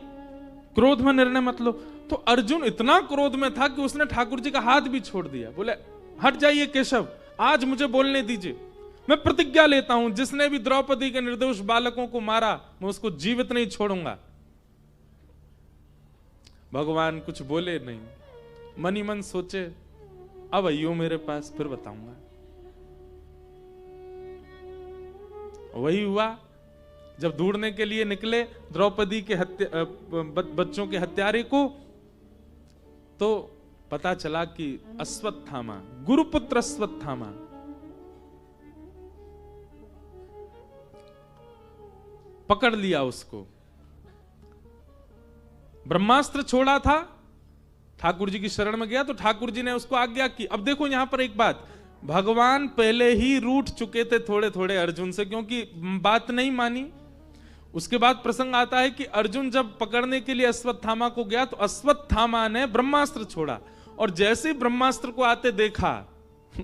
क्रोध में निर्णय मत लो। तो अर्जुन इतना क्रोध में था कि उसने ठाकुर जी का हाथ भी छोड़ दिया। बोले हट जाइए केशव, आज मुझे बोलने दीजिए, मैं प्रतिज्ञा लेता हूं जिसने भी द्रौपदी के निर्दोष बालकों को मारा मैं उसको जीवित नहीं छोड़ूंगा। भगवान कुछ बोले नहीं, मन ही मन सोचे अब आइयो मेरे पास, फिर बताऊंगा। वही हुआ, जब ढूंढने के लिए निकले द्रौपदी के बच्चों के हत्यारे को, तो पता चला कि अश्वत्थामा, गुरुपुत्र अश्वत्थामा, पकड़ लिया उसको। ब्रह्मास्त्र छोड़ा था, ठाकुर जी की शरण में गया तो ठाकुर जी ने उसको आज्ञा की। अब देखो यहां पर एक बात, भगवान पहले ही रूठ चुके थे थोड़े थोड़े अर्जुन से, क्योंकि बात नहीं मानी। उसके बाद प्रसंग आता है कि अर्जुन जब पकड़ने के लिए अश्वत्थामा को गया तो अश्वत्थामा ने ब्रह्मास्त्र छोड़ा, और जैसे ही ब्रह्मास्त्र को आते देखा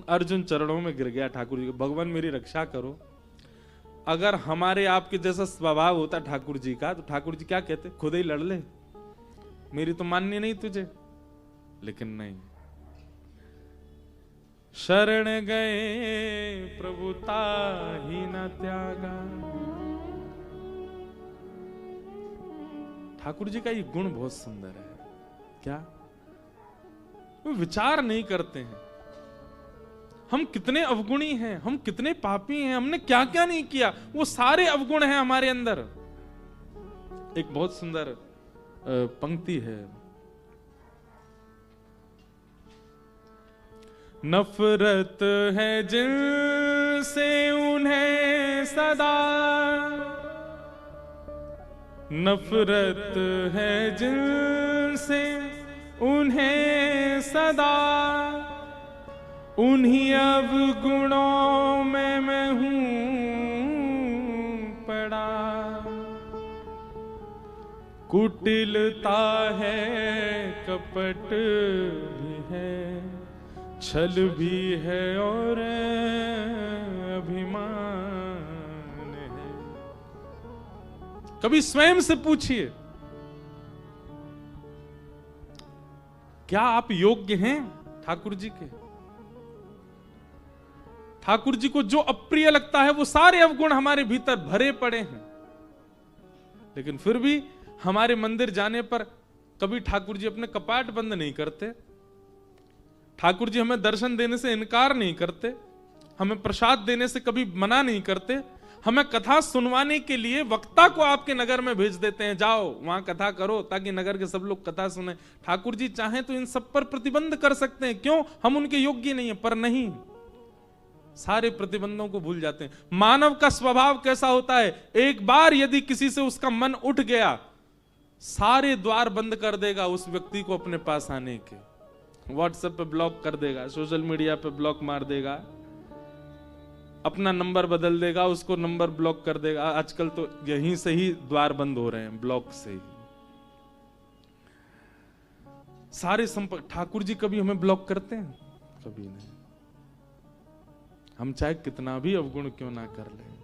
अर्जुन चरणों में गिर गया ठाकुर जी को, भगवान मेरी रक्षा करो। अगर हमारे आपके जैसा स्वभाव होता ठाकुर जी का तो ठाकुर जी क्या कहते, खुद ही लड़ ले, मेरी तो माननी नहीं तुझे। लेकिन नहीं, शरण गए प्रभुता ही न त्यागा। ठाकुर जी का ये गुण बहुत सुंदर है। क्या वो विचार नहीं करते हैं हम कितने अवगुणी हैं, हम कितने पापी हैं, हमने क्या क्या नहीं किया, वो सारे अवगुण हैं हमारे अंदर। एक बहुत सुंदर पंक्ति है, नफरत है जिनसे उन्हें सदा, नफरत है जिनसे उन्हें सदा, उन्हीं अवगुणों में मैं हूं पड़ा। कुटिलता है, कपट भी है, छल भी है और अभिमान है। कभी स्वयं से पूछिए, क्या आप योग्य हैं ठाकुर जी के? ठाकुर जी को जो अप्रिय लगता है वो सारे अवगुण हमारे भीतर भरे पड़े हैं, लेकिन फिर भी हमारे मंदिर जाने पर कभी ठाकुर जी अपने कपाट बंद नहीं करते, ठाकुर जी हमें दर्शन देने से इनकार नहीं करते, हमें प्रसाद देने से कभी मना नहीं करते, हमें कथा सुनवाने के लिए वक्ता को आपके नगर में भेज देते हैं, जाओ वहां कथा करो ताकि नगर के सब लोग कथा सुने। ठाकुर जी चाहें तो इन सब पर प्रतिबंध कर सकते हैं, क्यों? हम उनके योग्य नहीं है, पर नहीं, सारे प्रतिबंधों को भूल जाते हैं। मानव का स्वभाव कैसा होता है, एक बार यदि किसी से उसका मन उठ गया, सारे द्वार बंद कर देगा उस व्यक्ति को अपने पास आने के। व्हाट्सएप पे ब्लॉक कर देगा, सोशल मीडिया पे ब्लॉक मार देगा, अपना नंबर बदल देगा, उसको नंबर ब्लॉक कर देगा। आजकल तो यहीं से ही द्वार बंद हो रहे हैं, ब्लॉक से ही सारे संपर्क। ठाकुर जी कभी हमें ब्लॉक करते हैं? कभी नहीं। हम चाहे कितना भी अवगुण क्यों ना कर लें,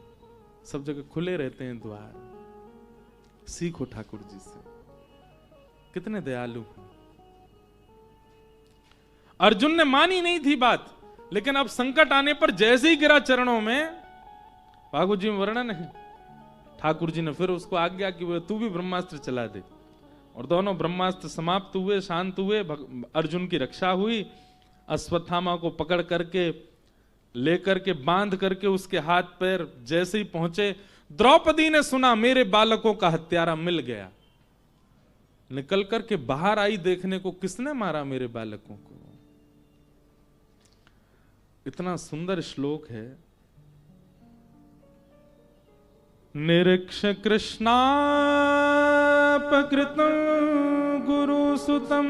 सब जगह खुले रहते हैं द्वार। सीखो ठाकुर जी से, कितने दयालु हैं। अर्जुन ने मानी नहीं थी बात, लेकिन अब संकट आने पर जैसे ही गिरा चरणों में, भागवत जी में वर्णन है, ठाकुर जी ने फिर उसको आज्ञा की तू भी ब्रह्मास्त्र चला दे, और दोनों ब्रह्मास्त्र समाप्त हुए, शांत हुए, अर्जुन की रक्षा हुई। अश्वत्थामा को पकड़ करके लेकर के बांध करके उसके हाथ पैर जैसे ही पहुंचे, द्रौपदी ने सुना मेरे बालकों का हत्यारा मिल गया। निकल करके बाहर आई देखने को, किसने मारा मेरे बालकों को। इतना सुंदर श्लोक है, निरीक्ष कृष्णापकृतं गुरुसुतं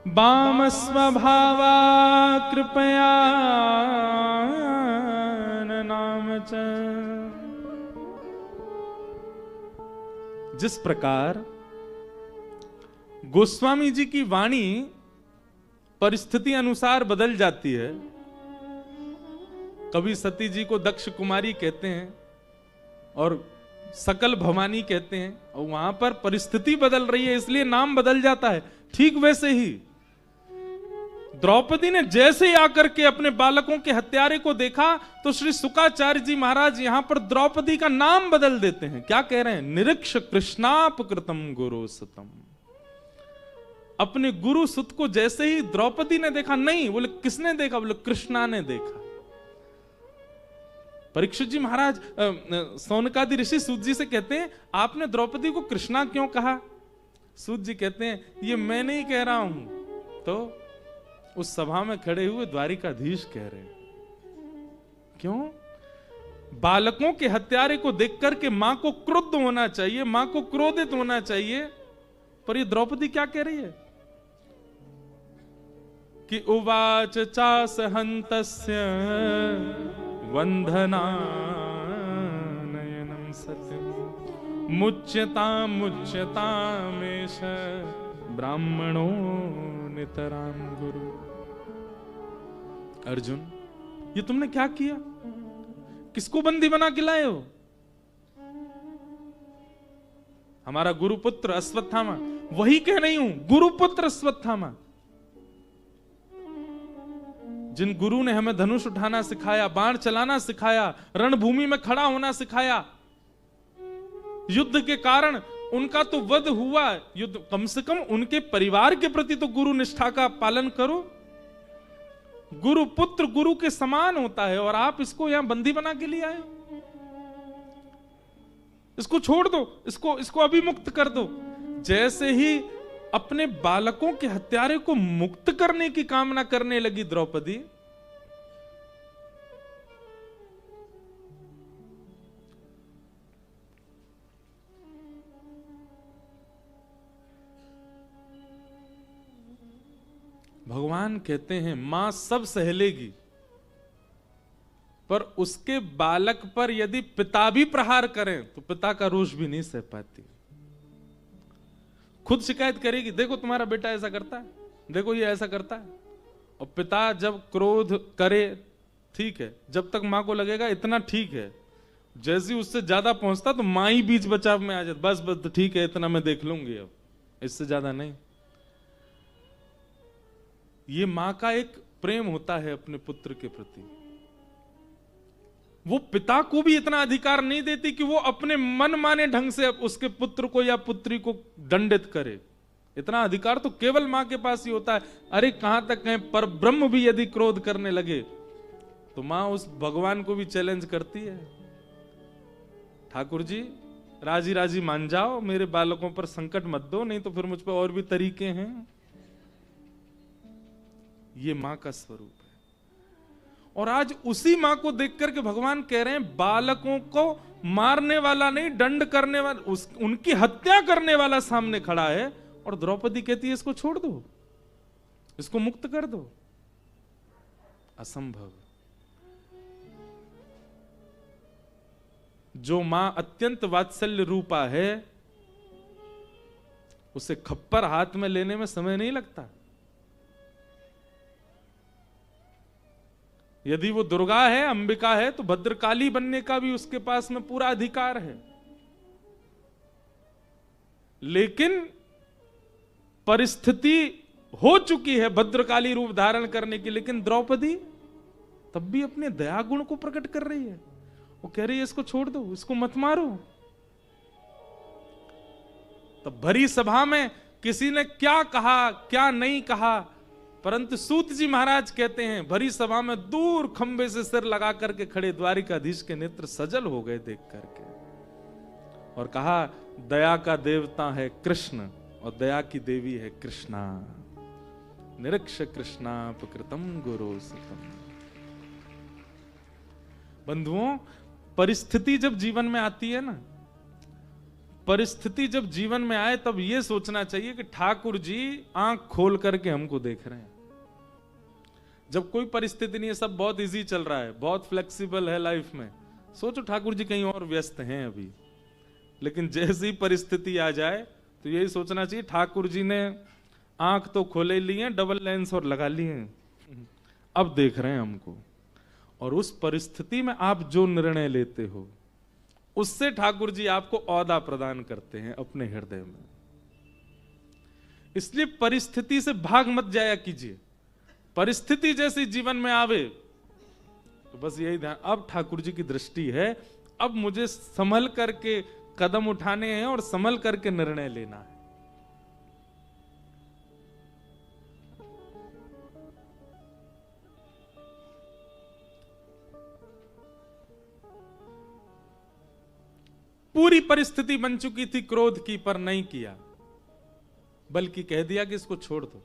वाम स्वभावा कृपया नाम च। जिस प्रकार गोस्वामी जी की वाणी परिस्थिति अनुसार बदल जाती है, कभी सती जी को दक्ष कुमारी कहते हैं और सकल भवानी कहते हैं, और वहां पर परिस्थिति बदल रही है इसलिए नाम बदल जाता है। ठीक वैसे ही द्रौपदी ने जैसे ही आकर के अपने बालकों के हत्यारे को देखा तो श्री शुकाचार्य जी महाराज यहां पर द्रौपदी का नाम बदल देते हैं। क्या कह रहे हैं? निरीक्ष कृष्णापकृतम गुरु सुतम। अपने गुरु सुत को जैसे ही द्रौपदी ने देखा, नहीं बोले किसने देखा, बोले कृष्णा ने देखा। परीक्षित जी महाराज सौनकादि ऋषि सूत जी से कहते हैं, आपने द्रौपदी को कृष्णा क्यों कहा? सूत जी कहते हैं, ये मैं नहीं कह रहा हूं, तो उस सभा में खड़े हुए द्वारिकाधीश कह रहे हैं। क्यों? बालकों के हत्यारे को देख करके मां को क्रुद्ध होना चाहिए, मां को क्रोधित होना चाहिए, पर ये द्रौपदी क्या कह रही है कि उवाच चास हन्तस्य वंदना नयनम सत्यम मुच्यतामेष ब्राह्मणो नितराम गुरु। अर्जुन, ये तुमने क्या किया? किसको बंदी बना के लाए हो? हमारा गुरुपुत्र अश्वत्थामा, वही कह रही हूं, गुरुपुत्र अश्वत्थामा, जिन गुरु ने हमें धनुष उठाना सिखाया, बाण चलाना सिखाया, रणभूमि में खड़ा होना सिखाया। युद्ध के कारण उनका तो वध हुआ, युद्ध, कम से कम उनके परिवार के प्रति तो गुरु निष्ठा का पालन करो। गुरु पुत्र गुरु के समान होता है, और आप इसको यहां बंदी बना के लिए आए। इसको छोड़ दो, इसको अभी मुक्त कर दो। जैसे ही अपने बालकों के हत्यारे को मुक्त करने की कामना करने लगी द्रौपदी, भगवान कहते हैं मां सब सह लेगी, पर उसके बालक पर यदि पिता भी प्रहार करें तो पिता का रोष भी नहीं सह पाती। खुद शिकायत करेगी, देखो तुम्हारा बेटा ऐसा करता है, देखो ये ऐसा करता है। और पिता जब क्रोध करे, ठीक है, जब तक मां को लगेगा इतना ठीक है, जैसे उससे ज्यादा पहुंचता तो मां ही बीच बचाव में आ जाती, बस बस ठीक है, इतना मैं देख लूंगी, अब इससे ज्यादा नहीं। ये मां का एक प्रेम होता है अपने पुत्र के प्रति। वो पिता को भी इतना अधिकार नहीं देती कि वो अपने मन माने ढंग से उसके पुत्र को या पुत्री को दंडित करे। इतना अधिकार तो केवल मां के पास ही होता है। अरे कहां तक कहें, पर ब्रह्म भी यदि क्रोध करने लगे तो मां उस भगवान को भी चैलेंज करती है, ठाकुर जी राजी राजी मान जाओ, मेरे बालकों पर संकट मत दो, नहीं तो फिर मुझ पर और भी तरीके हैं। ये मां का स्वरूप है। और आज उसी मां को देख करके भगवान कह रहे हैं, बालकों को मारने वाला नहीं, दंड करने वाला, उनकी हत्या करने वाला सामने खड़ा है, और द्रौपदी कहती है इसको छोड़ दो, इसको मुक्त कर दो। असंभव। जो मां अत्यंत वात्सल्य रूपा है, उसे खप्पर हाथ में लेने में समय नहीं लगता। यदि वो दुर्गा है, अंबिका है, तो भद्रकाली बनने का भी उसके पास में पूरा अधिकार है। लेकिन परिस्थिति हो चुकी है भद्रकाली रूप धारण करने की, लेकिन द्रौपदी तब भी अपने दया गुण को प्रकट कर रही है। वो कह रही है इसको छोड़ दो, इसको मत मारो। तब भरी सभा में किसी ने क्या कहा क्या नहीं कहा, परंतु सूत जी महाराज कहते हैं भरी सभा में दूर खंबे से सिर लगा करके खड़े द्वारिकाधीश के नेत्र सजल हो गए देख करके, और कहा दया का देवता है कृष्ण और दया की देवी है कृष्णा। निरीक्ष कृष्णापकृतम गुरु सुतम। बंधुओं, परिस्थिति जब जीवन में आती है ना, परिस्थिति जब जीवन में आए तब यह सोचना चाहिए कि ठाकुर जी आंख खोल करके हमको देख रहे हैं। जब कोई परिस्थिति नहीं है, सब बहुत इजी चल रहा है, बहुत फ्लेक्सिबल है लाइफ में, सोचो ठाकुर जी कहीं और व्यस्त हैं अभी। लेकिन जैसी परिस्थिति आ जाए तो यही सोचना चाहिए ठाकुर जी ने आंख तो खोले लिए, डबल लेंस और लगा लिए, अब देख रहे हैं हमको। और उस परिस्थिति में आप जो निर्णय लेते हो उससे ठाकुर जी आपको औदा प्रदान करते हैं अपने हृदय में। इसलिए परिस्थिति से भाग मत जाया कीजिए। परिस्थिति जैसी जीवन में आवे तो बस यही ध्यान, अब ठाकुर जी की दृष्टि है, अब मुझे संभल करके कदम उठाने हैं और संभल करके निर्णय लेना है। पूरी परिस्थिति बन चुकी थी क्रोध की, पर नहीं किया, बल्कि कह दिया कि इसको छोड़ दो।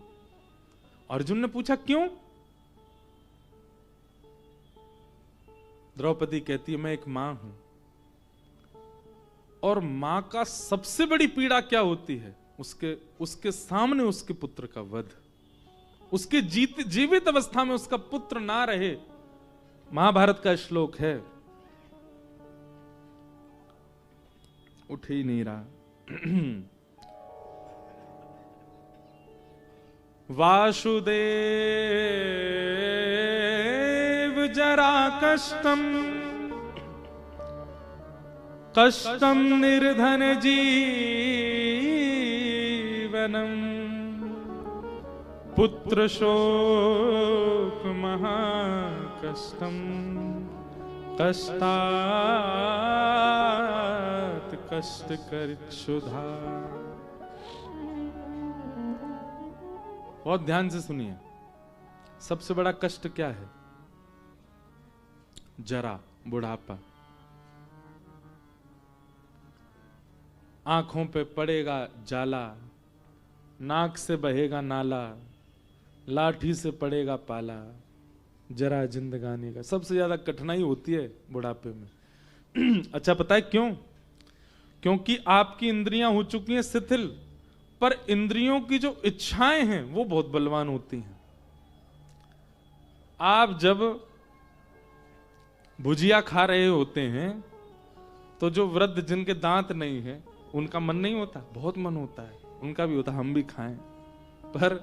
अर्जुन ने पूछा क्यों? द्रौपदी कहती है मैं एक मां हूं, और मां का सबसे बड़ी पीड़ा क्या होती है? उसके सामने उसके पुत्र का वध, उसके जीवित अवस्था में उसका पुत्र ना रहे। महाभारत का श्लोक है, उठ ही नहीं रहा। वासुदेव जरा कष्टम कष्टम निर्धन जीवनम पुत्र शोक महाकष्टम कष्टात् कष्ट कर क्षुधा। बहुत ध्यान से सुनिए, सबसे बड़ा कष्ट क्या है? जरा, बुढ़ापा। आंखों पे पड़ेगा जाला, नाक से बहेगा नाला, लाठी से पड़ेगा पाला, जरा जिंदगानी का। सबसे ज्यादा कठिनाई होती है बुढ़ापे में। अच्छा पता है क्यों? क्योंकि आपकी इंद्रियां हो चुकी हैं शिथिल, पर इंद्रियों की जो इच्छाएं हैं वो बहुत बलवान होती हैं। आप जब भुजिया खा रहे होते हैं तो जो वृद्ध जिनके दांत नहीं है उनका मन नहीं होता? बहुत मन होता है, उनका भी होता हम भी खाएं, पर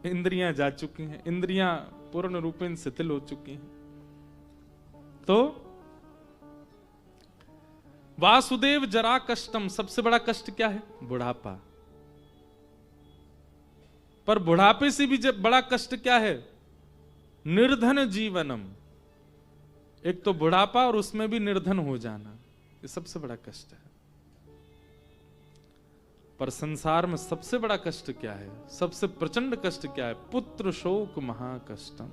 इंद्रियां जा चुकी हैं, इंद्रियां पूर्ण रूपेण शिथिल हो चुकी हैं। तो वासुदेव जरा कष्टम, सबसे बड़ा कष्ट क्या है? बुढ़ापा। पर बुढ़ापे से भी जब बड़ा कष्ट क्या है? निर्धन जीवनम। एक तो बुढ़ापा और उसमें भी निर्धन हो जाना, ये सबसे बड़ा कष्ट है। पर संसार में सबसे बड़ा कष्ट क्या है? सबसे प्रचंड कष्ट क्या है? पुत्र शोक महाकष्टम।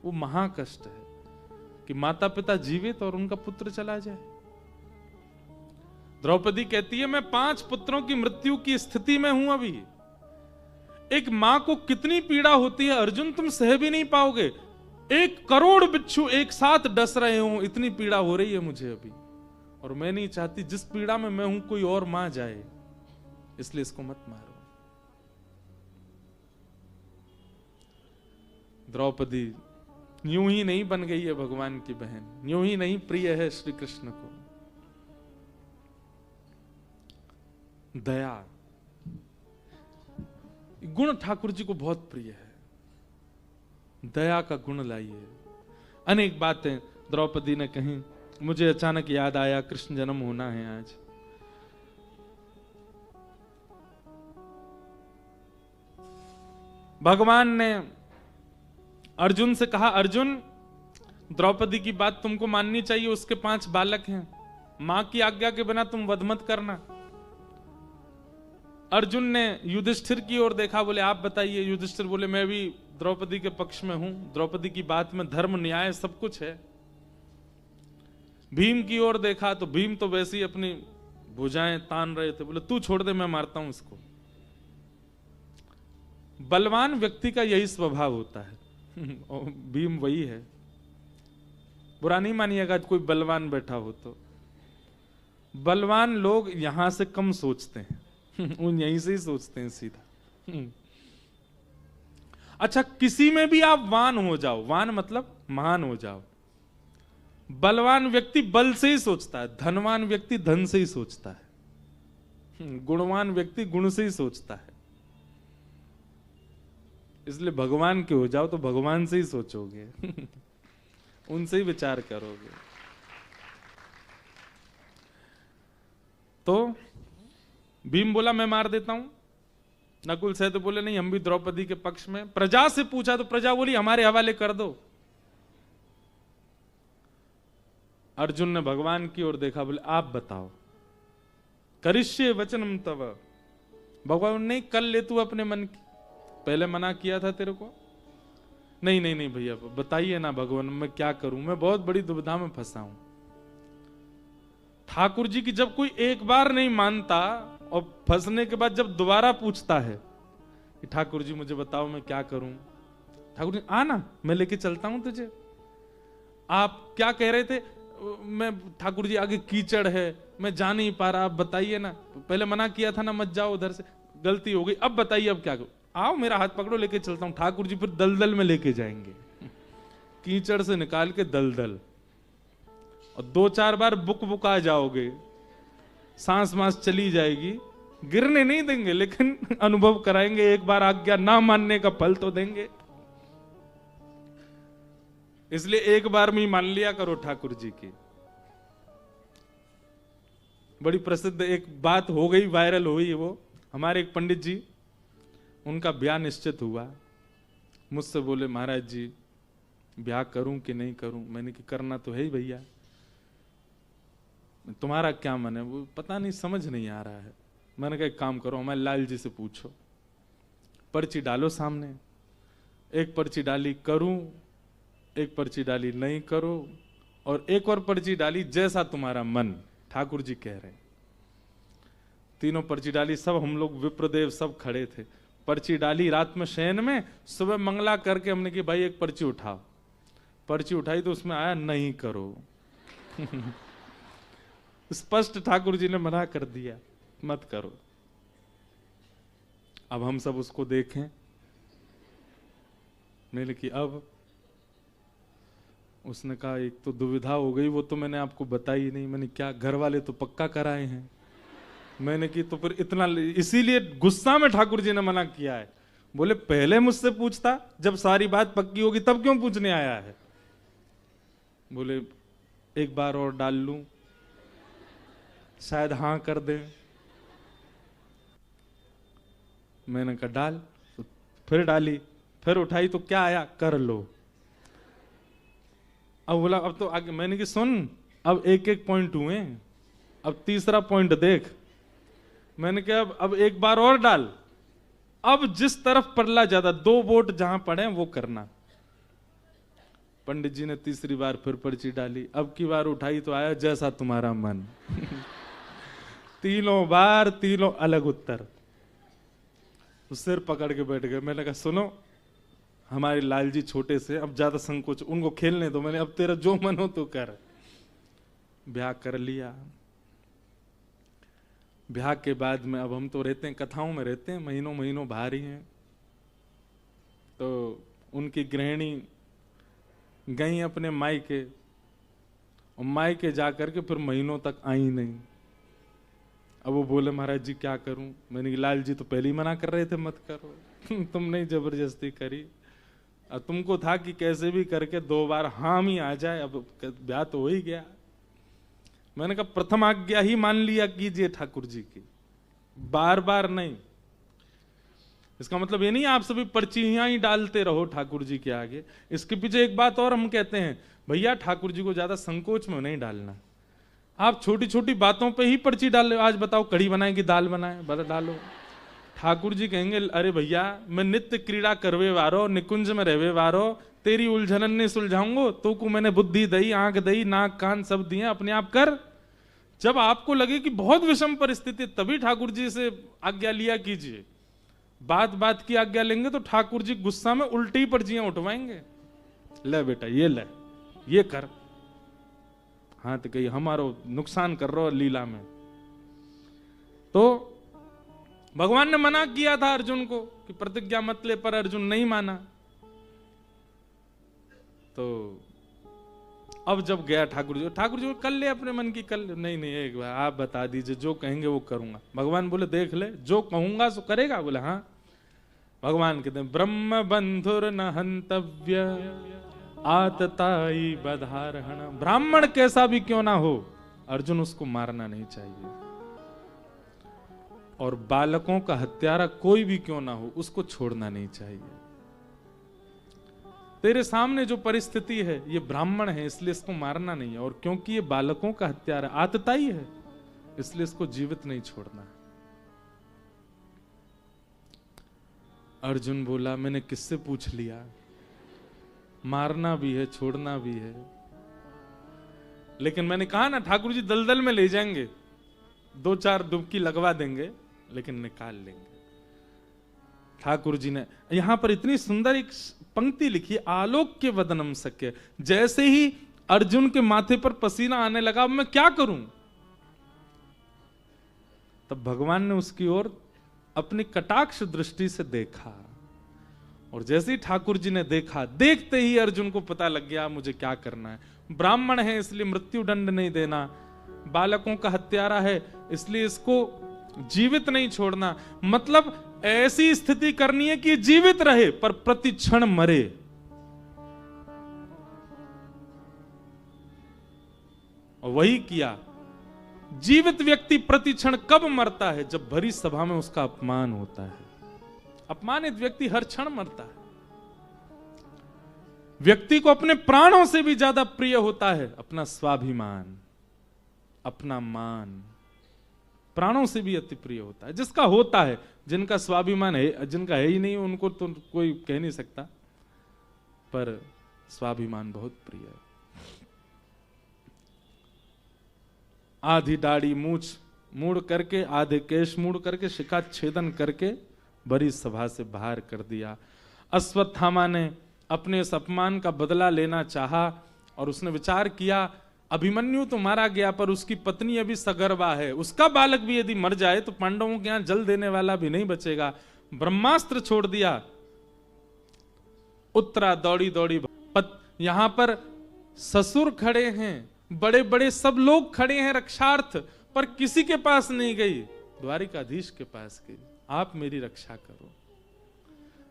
वो महाकष्ट है कि माता पिता जीवित और उनका पुत्र चला जाए। द्रौपदी कहती है मैं 5 पुत्रों की मृत्यु की स्थिति में हूं अभी। एक मां को कितनी पीड़ा होती है अर्जुन, तुम सह भी नहीं पाओगे। 1 करोड़ बिच्छू एक साथ डस रहे हो, इतनी पीड़ा हो रही है मुझे अभी, और मैं नहीं चाहती जिस पीड़ा में मैं हूं कोई और मां जाए, इसलिए इसको मत मारो। द्रौपदी यूं ही नहीं बन गई है भगवान की बहन, यूं ही नहीं प्रिय है श्री कृष्ण को। दया गुण ठाकुर जी को बहुत प्रिय है। दया का गुण लाइए। अनेक बातें द्रौपदी ने कही। मुझे अचानक याद आया कृष्ण जन्म होना है आज। भगवान ने अर्जुन से कहा, अर्जुन द्रौपदी की बात तुमको माननी चाहिए, उसके 5 बालक हैं, मां की आज्ञा के बिना तुम वध मत करना। अर्जुन ने युधिष्ठिर की ओर देखा, बोले आप बताइए। युधिष्ठिर बोले मैं भी द्रौपदी के पक्ष में हूं, द्रौपदी की बात में धर्म न्याय सब कुछ है। भीम की ओर देखा तो भीम तो वैसे ही अपनी भुजाएं तान रहे थे, बोले तू छोड़ दे मैं मारता हूं इसको। बलवान व्यक्ति का यही स्वभाव होता है। भीम वही है। बुरा नहीं मानिएगा कोई बलवान बैठा हो तो। बलवान लोग यहां से कम सोचते हैं, उन यहीं से ही सोचते हैं सीधा। अच्छा, किसी में भी आप वान हो जाओ, वान मतलब महान हो जाओ। बलवान व्यक्ति बल से ही सोचता है, धनवान व्यक्ति धन से ही सोचता है, गुणवान व्यक्ति गुण से ही सोचता है। इसलिए भगवान के हो जाओ तो भगवान से ही सोचोगे, उनसे ही विचार करोगे। तो भीम बोला मैं मार देता हूं। नकुल सहदेव बोले नहीं, हम भी द्रौपदी के पक्ष में। प्रजा से पूछा तो प्रजा बोली हमारे हवाले कर दो। अर्जुन ने भगवान की ओर देखा, बोले आप बताओ। करिष्ये वचनम तव। भगवान नहीं, कल ले तू अपने मन की, पहले मना किया था तेरे को। नहीं नहीं नहीं भैया बताइए ना भगवान, मैं क्या करूं, मैं बहुत बड़ी दुविधा में फंसा हूं। ठाकुर जी की जब कोई एक बार नहीं मानता और फंसने के बाद जब दोबारा पूछता है कि ठाकुर जी मुझे बताओ मैं क्या करूं, ठाकुर जी आना मैं लेके चलता हूं तुझे। आप क्या कह रहे थे? मैं ठाकुर जी आगे कीचड़ है, मैं जा नहीं पा रहा, आप बताइए ना। पहले मना किया था ना मत जाओ उधर से, गलती हो गई, अब बताइए अब क्या करूं। आओ मेरा हाथ पकड़ो लेके चलता हूं। ठाकुर जी फिर दलदल में लेके जाएंगे, कीचड़ से निकाल के दलदल, और 2-4 बार बुक आ जाओगे, सांस मांस चली जाएगी, गिरने नहीं देंगे लेकिन अनुभव कराएंगे। एक बार आज्ञा ना मानने का फल तो देंगे। इसलिए एक बार में ही मान लिया करो ठाकुर जी की। बड़ी प्रसिद्ध एक बात हो गई, वायरल हुई। वो हमारे एक पंडित जी, उनका ब्याह निश्चित हुआ। मुझसे बोले महाराज जी ब्याह करूं कि नहीं करूं। मैंने कि करना तो है ही भैया, तुम्हारा क्या मन है? वो पता नहीं, समझ नहीं आ रहा है। मैंने कहा एक काम करो, हमारे लाल जी से पूछो, पर्ची डालो सामने। एक पर्ची डाली करूं, एक पर्ची डाली नहीं करो, और एक और पर्ची डाली जैसा तुम्हारा मन। ठाकुर जी कह रहे हैं। तीनों पर्ची डाली, सब हम लोग विप्रदेव सब खड़े थे। पर्ची डाली रात में शयन में, सुबह मंगला करके हमने कि भाई एक पर्ची उठाओ। पर्ची उठाई तो उसमें आया नहीं करो। स्पष्ट ठाकुर जी ने मना कर दिया, मत करो। अब हम सब उसको देखें। मैंने कि अब उसने कहा एक तो दुविधा हो गई, वो तो मैंने आपको बताई नहीं। मैंने क्या, घर वाले तो पक्का कराए हैं। मैंने कि तो फिर इतना, इसीलिए गुस्सा में ठाकुर जी ने मना किया है। बोले पहले मुझसे पूछता, जब सारी बात पक्की होगी तब क्यों पूछने आया है? बोले एक बार और डाल लूं, शायद हां कर दे। मैंने कहा डाल, तो फिर डाली, फिर उठाई तो क्या आया, कर लो। अब बोला अब तो आगे। मैंने कि सुन, अब एक एक पॉइंट हुए, अब तीसरा पॉइंट देख। मैंने कहा अब एक बार और डाल, अब जिस तरफ पड़ला ज्यादा, 2 वोट जहां पड़े वो करना। पंडित जी ने तीसरी बार फिर पर्ची डाली, अब की बार उठाई तो आया जैसा तुम्हारा मन। तीनों बार तीनों अलग उत्तर। तो सिर पकड़ के बैठ गए। मैंने कहा सुनो, हमारे लाल जी छोटे से, अब ज्यादा संकोच, उनको खेलने दो। मैंने अब तेरा जो मन हो तो कर। ब्याह कर लिया। ब्याह के बाद में अब हम तो रहते हैं कथाओं में, रहते हैं महीनों महीनों बाहर ही हैं। तो उनकी गृहिणी गई अपने मायके, और मायके जाकर के फिर महीनों तक आई नहीं। अब वो बोले महाराज जी क्या करूं? मैंने कहा लाल जी तो पहले ही मना कर रहे थे मत करो। तुमने जबरदस्ती करी। अब तुमको था कि कैसे भी करके 2 बार हाँ ही आ जाए, अब ब्याह तो हो ही गया। मैंने कहा प्रथम आज्ञा ही मान लिया कीजिए ठाकुर जी की, बार बार नहीं। इसका मतलब ये नहीं आप सभी पर्चियां ही डालते रहो ठाकुर जी के आगे। इसके पीछे एक बात और हम कहते हैं, भैया ठाकुर जी को ज्यादा संकोच में नहीं डालना। आप छोटी छोटी बातों पे ही पर्ची डाल रहे हो। आज बताओ कढ़ी बनाए कि दाल बनाए, बता डालो। ठाकुर जी कहेंगे अरे भैया मैं नित्य क्रीड़ा करवे वारो, निकुंज में रहवे वारो, तेरी उलझनन नहीं सुलझाऊंगो। तो को मैंने बुद्धि दई, आंख दई, नाक कान सब दिए, अपने आप कर। जब आपको लगे कि बहुत विषम परिस्थिति, तभी ठाकुर जी से आज्ञा लिया कीजिए। बात बात की आज्ञा लेंगे तो ठाकुर जी गुस्सा में उल्टी पर्चियां उठवाएंगे। ले बेटा ये ले, ये कर। हाँ तो कहीं हमारो नुकसान कर रहा लीला में। तो भगवान ने मना किया था अर्जुन को कि प्रतिज्ञा मत ले, पर अर्जुन नहीं माना। तो अब जब गया ठाकुर जी कर ले अपने मन की, कर ले। नहीं नहीं एक बार आप बता दीजिए, जो कहेंगे वो करूंगा। भगवान बोले देख ले, जो कहूंगा सो करेगा। बोले हाँ। भगवान कहते हैं ब्रह्म बंधुर न हंतव्य आतताई बधारहण। ब्राह्मण कैसा भी क्यों ना हो, अर्जुन उसको मारना नहीं चाहिए। और बालकों का हत्यारा कोई भी क्यों ना हो, उसको छोड़ना नहीं चाहिए। तेरे सामने जो परिस्थिति है, ये ब्राह्मण है इसलिए इसको मारना नहीं है, और क्योंकि ये बालकों का हत्यारा आतताई है इसलिए इसको जीवित नहीं छोड़ना। अर्जुन बोला, मैंने किससे पूछ लिया, मारना भी है छोड़ना भी है। लेकिन मैंने कहा ना, ठाकुर जी दलदल में ले जाएंगे, 2-4 डुबकी लगवा देंगे, लेकिन निकाल लेंगे। ठाकुर जी ने यहां पर इतनी सुंदर एक पंक्ति लिखी, आलोक्य वदनम सख्य। जैसे ही अर्जुन के माथे पर पसीना आने लगा, अब मैं क्या करूं, तब भगवान ने उसकी ओर अपनी कटाक्ष दृष्टि से देखा, और जैसे ही ठाकुर जी ने देखा, देखते ही अर्जुन को पता लग गया मुझे क्या करना है। ब्राह्मण है इसलिए मृत्यु दंड नहीं देना, बालकों का हत्यारा है इसलिए इसको जीवित नहीं छोड़ना, मतलब ऐसी स्थिति करनी है कि जीवित रहे पर प्रति क्षण मरे। और वही किया। जीवित व्यक्ति प्रति क्षण कब मरता है, जब भरी सभा में उसका अपमान होता है। अपमानित व्यक्ति हर क्षण मरता है। व्यक्ति को अपने प्राणों से भी ज्यादा प्रिय होता है अपना स्वाभिमान, अपना मान, प्राणों से भी अति प्रिय होता है। जिसका होता है, जिनका स्वाभिमान है, जिनका है ही नहीं उनको तो कोई कह नहीं सकता, पर स्वाभिमान बहुत प्रिय है। आधी दाढ़ी मूछ मूड़ करके, आधे केश मूड़ करके, शिखा छेदन करके बड़ी सभा से बाहर कर दिया। अश्वत्थामा ने अपने इस अपमान का बदला लेना चाहा, और उसने विचार किया, अभिमन्यु तो मारा गया पर उसकी पत्नी अभी सगर्भा है, उसका बालक भी यदि मर जाए तो पांडवों के यहां जल देने वाला भी नहीं बचेगा। ब्रह्मास्त्र छोड़ दिया, उत्तरा दौड़ी दौड़ी। यहां पर ससुर खड़े हैं, बड़े बड़े सब लोग खड़े हैं रक्षार्थ, पर किसी के पास नहीं गई, द्वारिकाधीश के पास गई, आप मेरी रक्षा करो।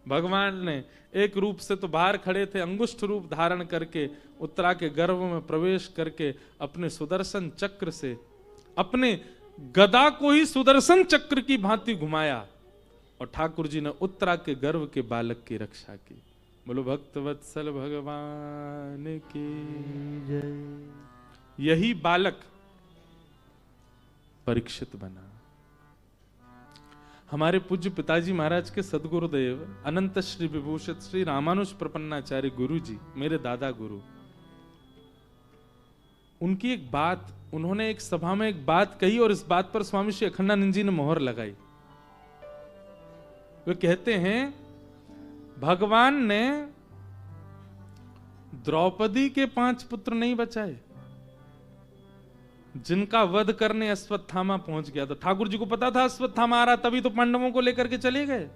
भगवान ने एक रूप से तो बाहर खड़े थे, अंगुष्ठ रूप धारण करके उत्तरा के गर्भ में प्रवेश करके अपने सुदर्शन चक्र से अपने गदा को ही सुदर्शन चक्र की भांति घुमाया, और ठाकुर जी ने उत्तरा के गर्भ के बालक की रक्षा की। बोलो भक्त वत्सल भगवान की जय। यही बालक परीक्षित बना। हमारे पूज्य पिताजी महाराज के सदगुरुदेव अनंत श्री विभूषित श्री रामानुज प्रपन्नाचार्य गुरु जी, मेरे दादा गुरु, उनकी एक बात, उन्होंने एक सभा में एक बात कही, और इस बात पर स्वामी श्री अखंडानंद जी ने मोहर लगाई। वे कहते हैं, भगवान ने द्रौपदी के 5 पुत्र नहीं बचाए, जिनका वध करने अश्वत्थामा पहुंच गया। तो ठाकुर जी को पता था अश्वत्थामा आ रहा, तभी तो पांडवों को लेकर के चले गए।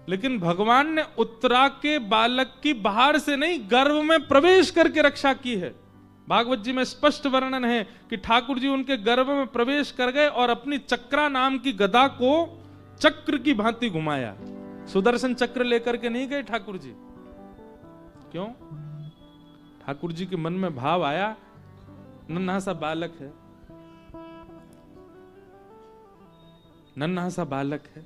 लेकिन भगवान ने उत्तरा के बालक की बाहर से नहीं, गर्भ में प्रवेश करके रक्षा की है। भागवत जी में स्पष्ट वर्णन है कि ठाकुर जी उनके गर्भ में प्रवेश कर गए और अपनी चक्रा नाम की गदा को चक्र की भांति घुमाया। सुदर्शन चक्र लेकर के नहीं गए ठाकुर जी। क्यों? ठाकुर जी के मन में भाव आया, नन्हा सा बालक है, नन्हा सा बालक है,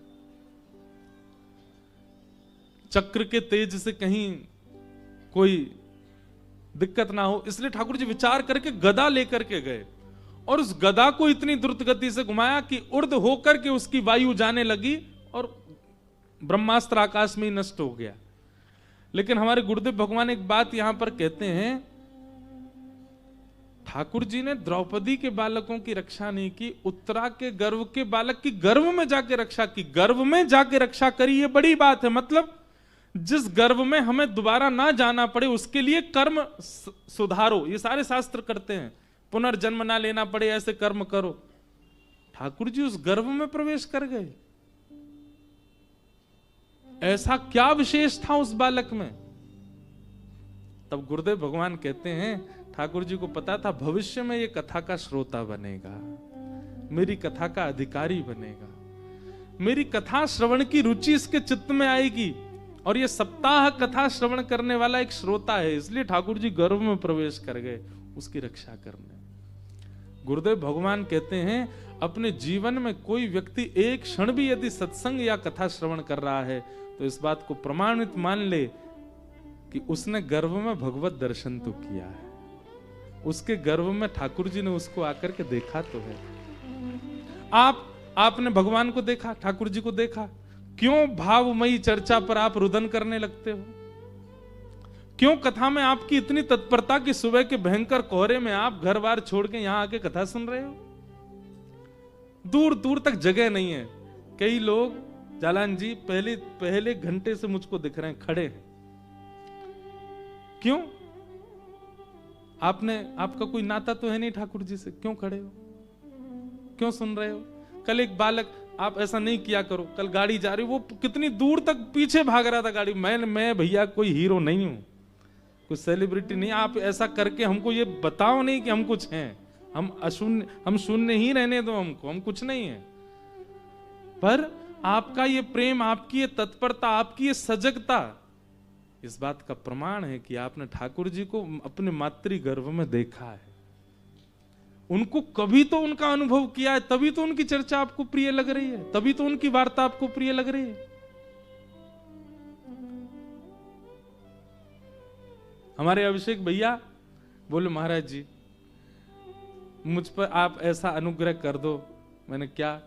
चक्र के तेज से कहीं कोई दिक्कत ना हो, इसलिए ठाकुर जी विचार करके गदा लेकर के गए, और उस गदा को इतनी द्रुत गति से घुमाया कि उर्ध होकर के उसकी वायु जाने लगी और ब्रह्मास्त्र आकाश में ही नष्ट हो गया। लेकिन हमारे गुरुदेव भगवान एक बात यहां पर कहते हैं, ठाकुर जी ने द्रौपदी के बालकों की रक्षा नहीं की, उत्तरा के गर्भ के बालक की गर्भ में जाके रक्षा की। गर्भ में जाके रक्षा करी, ये बड़ी बात है। मतलब जिस गर्भ में हमें दोबारा ना जाना पड़े उसके लिए कर्म सुधारो, ये सारे शास्त्र करते हैं। पुनर्जन्म ना लेना पड़े ऐसे कर्म करो। ठाकुर जी उस गर्भ में प्रवेश कर गए। ऐसा क्या विशेष था उस बालक में? तब गुरुदेव भगवान कहते हैं, ठाकुर जी को पता था भविष्य में ये कथा का श्रोता बनेगा, मेरी कथा का अधिकारी बनेगा, मेरी कथा श्रवण की रुचि इसके चित्त में आएगी, और ये सप्ताह कथा श्रवण करने वाला एक श्रोता है। इसलिए ठाकुर जी गर्भ में प्रवेश कर गए उसकी रक्षा करने। गुरुदेव भगवान कहते हैं, अपने जीवन में कोई व्यक्ति एक क्षण भी यदि सत्संग या कथा श्रवण कर रहा है तो इस बात को प्रमाणित मान ले कि उसने गर्भ में भगवत दर्शन तो किया है, उसके गर्भ में ठाकुर जी ने उसको आकर के देखा तो है। आपने भगवान को देखा, ठाकुर जी को देखा, क्यों भावमयी चर्चा पर आप रुदन करने लगते हो? क्यों कथा में आपकी इतनी तत्परता कि सुबह के भयंकर कोहरे में आप घर बार छोड़ के यहां आके कथा सुन रहे हो? दूर दूर तक जगह नहीं है। कई लोग, जालान जी पहले घंटे से मुझको दिख रहे हैं, खड़े हैं। क्यों? आपका कोई नाता तो है नहीं ठाकुर जी से, क्यों खड़े हो? क्यों सुन रहे हो? कल एक बालक, आप ऐसा नहीं किया करो, कल गाड़ी जा रही, वो कितनी दूर तक पीछे भाग रहा था गाड़ी। मैं भैया कोई हीरो नहीं हूं, कोई सेलिब्रिटी नहीं। आप ऐसा करके हमको ये बताओ नहीं कि हम कुछ हैं। हम शून्य ही रहने दो हमको, हम कुछ नहीं है। पर आपका ये प्रेम, आपकी ये तत्परता, आपकी ये सजगता इस बात का प्रमाण है कि आपने ठाकुर जी को अपने मातृ गर्भ में देखा है, उनको कभी तो उनका अनुभव किया है, तभी तो उनकी चर्चा आपको प्रिय लग रही है, तभी तो उनकी वार्ता आपको प्रिय लग रही है। हमारे अभिषेक भैया बोले, महाराज जी मुझ पर आप ऐसा अनुग्रह कर दो। मैंने क्या?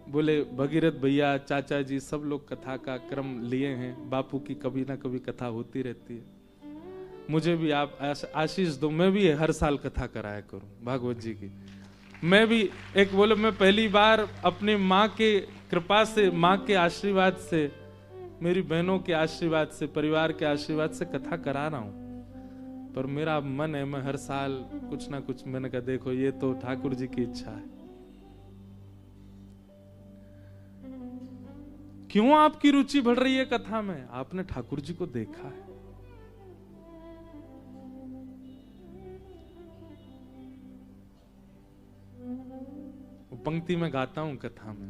बोले, भगीरथ भैया, चाचा जी सब लोग कथा का क्रम लिए हैं, बापू की कभी ना कभी कथा होती रहती है, मुझे भी आप आशीष दो, मैं भी हर साल कथा कराया करूं भागवत जी की। मैं भी एक, बोले, मैं पहली बार अपनी माँ के कृपा से, माँ के आशीर्वाद से, मेरी बहनों के आशीर्वाद से, परिवार के आशीर्वाद से कथा करा रहा हूं, पर मेरा मन है मैं हर साल कुछ ना कुछ। मैंने कहा देखो ये तो ठाकुर जी की इच्छा है। क्यों आपकी रुचि बढ़ रही है कथा में? आपने ठाकुर जी को देखा है। पंक्ति में गाता हूं कथा में,